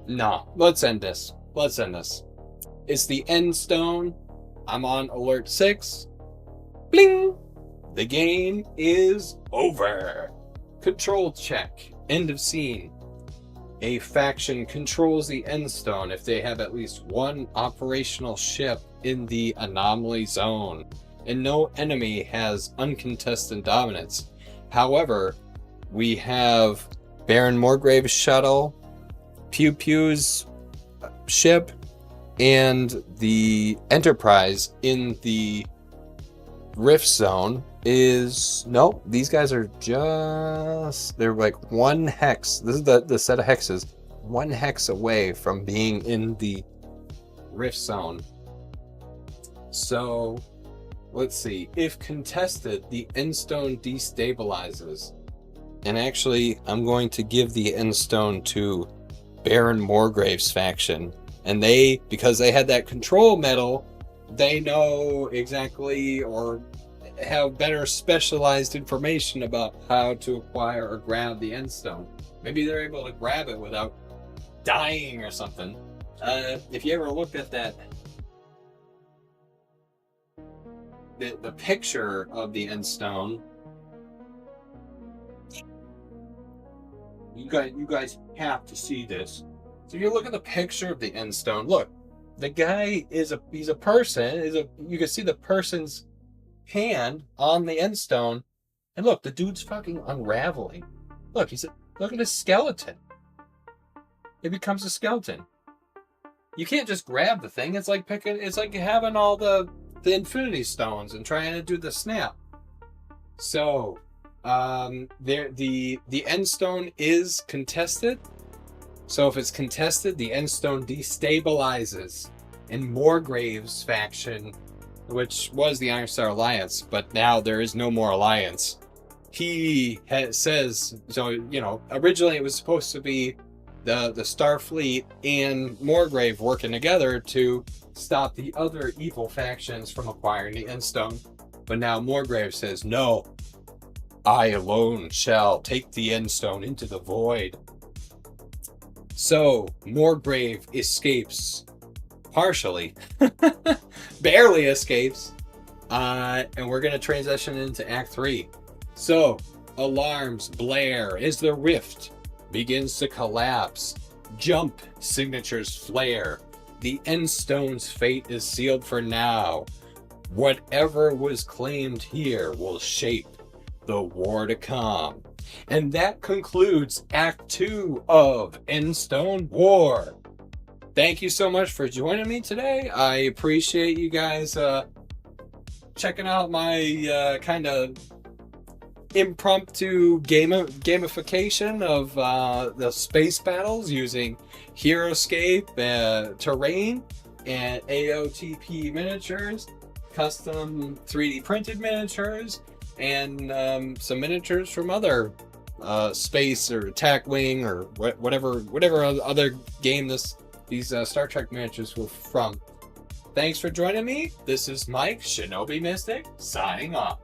No, let's end this. It's the Endstone. I'm on alert 6. Bling! The game is over. Control check. End of scene. A faction controls the Endstone if they have at least one operational ship in the anomaly zone, and no enemy has uncontested dominance. However, we have Baron Morgrave's shuttle, Pew Pew's ship, and the Enterprise in the Rift Zone is... Nope, these guys are just... They're like 1 hex. This is the set of hexes. 1 hex away from being in the Rift Zone. So, let's see. If contested, the Endstone destabilizes. And actually, I'm going to give the Endstone to Baron Morgrave's faction. And they, because they had that control medal, they know exactly or have better specialized information about how to acquire or grab the Endstone. Maybe they're able to grab it without dying or something. If you ever looked at that, the picture of the Endstone, you guys have to see this. So if you look at the picture of the Endstone, look, the guy he's a person. You can see the person's hand on the Endstone, and look, the dude's fucking unraveling. Look, look at his skeleton. It becomes a skeleton. You can't just grab the thing. It's like having all the Infinity Stones and trying to do the snap. So, the Endstone is contested. So if it's contested, the Endstone destabilizes, and Morgrave's faction, which was the Iron Star Alliance, but now there is no more alliance. He says, so, you know, originally it was supposed to be the Starfleet and Morgrave working together to stop the other evil factions from acquiring the Endstone. But now Morgrave says, no, I alone shall take the Endstone into the void. So Morgrave escapes partially, barely escapes, and we're going to transition into Act 3. So alarms blare as the rift begins to collapse. Jump signatures flare. The Endstone's fate is sealed for now. Whatever was claimed here will shape the war to come. And that concludes Act 2 of Endstone War. Thank you so much for joining me today. I appreciate you guys checking out my kind of impromptu gamification of the space battles using Heroescape, terrain, and AOTP miniatures, custom 3D printed miniatures, and some miniatures from other space or attack wing or whatever other game these Star Trek miniatures were from. Thanks for joining me. This is Mike, Shinobi Mystic, signing off.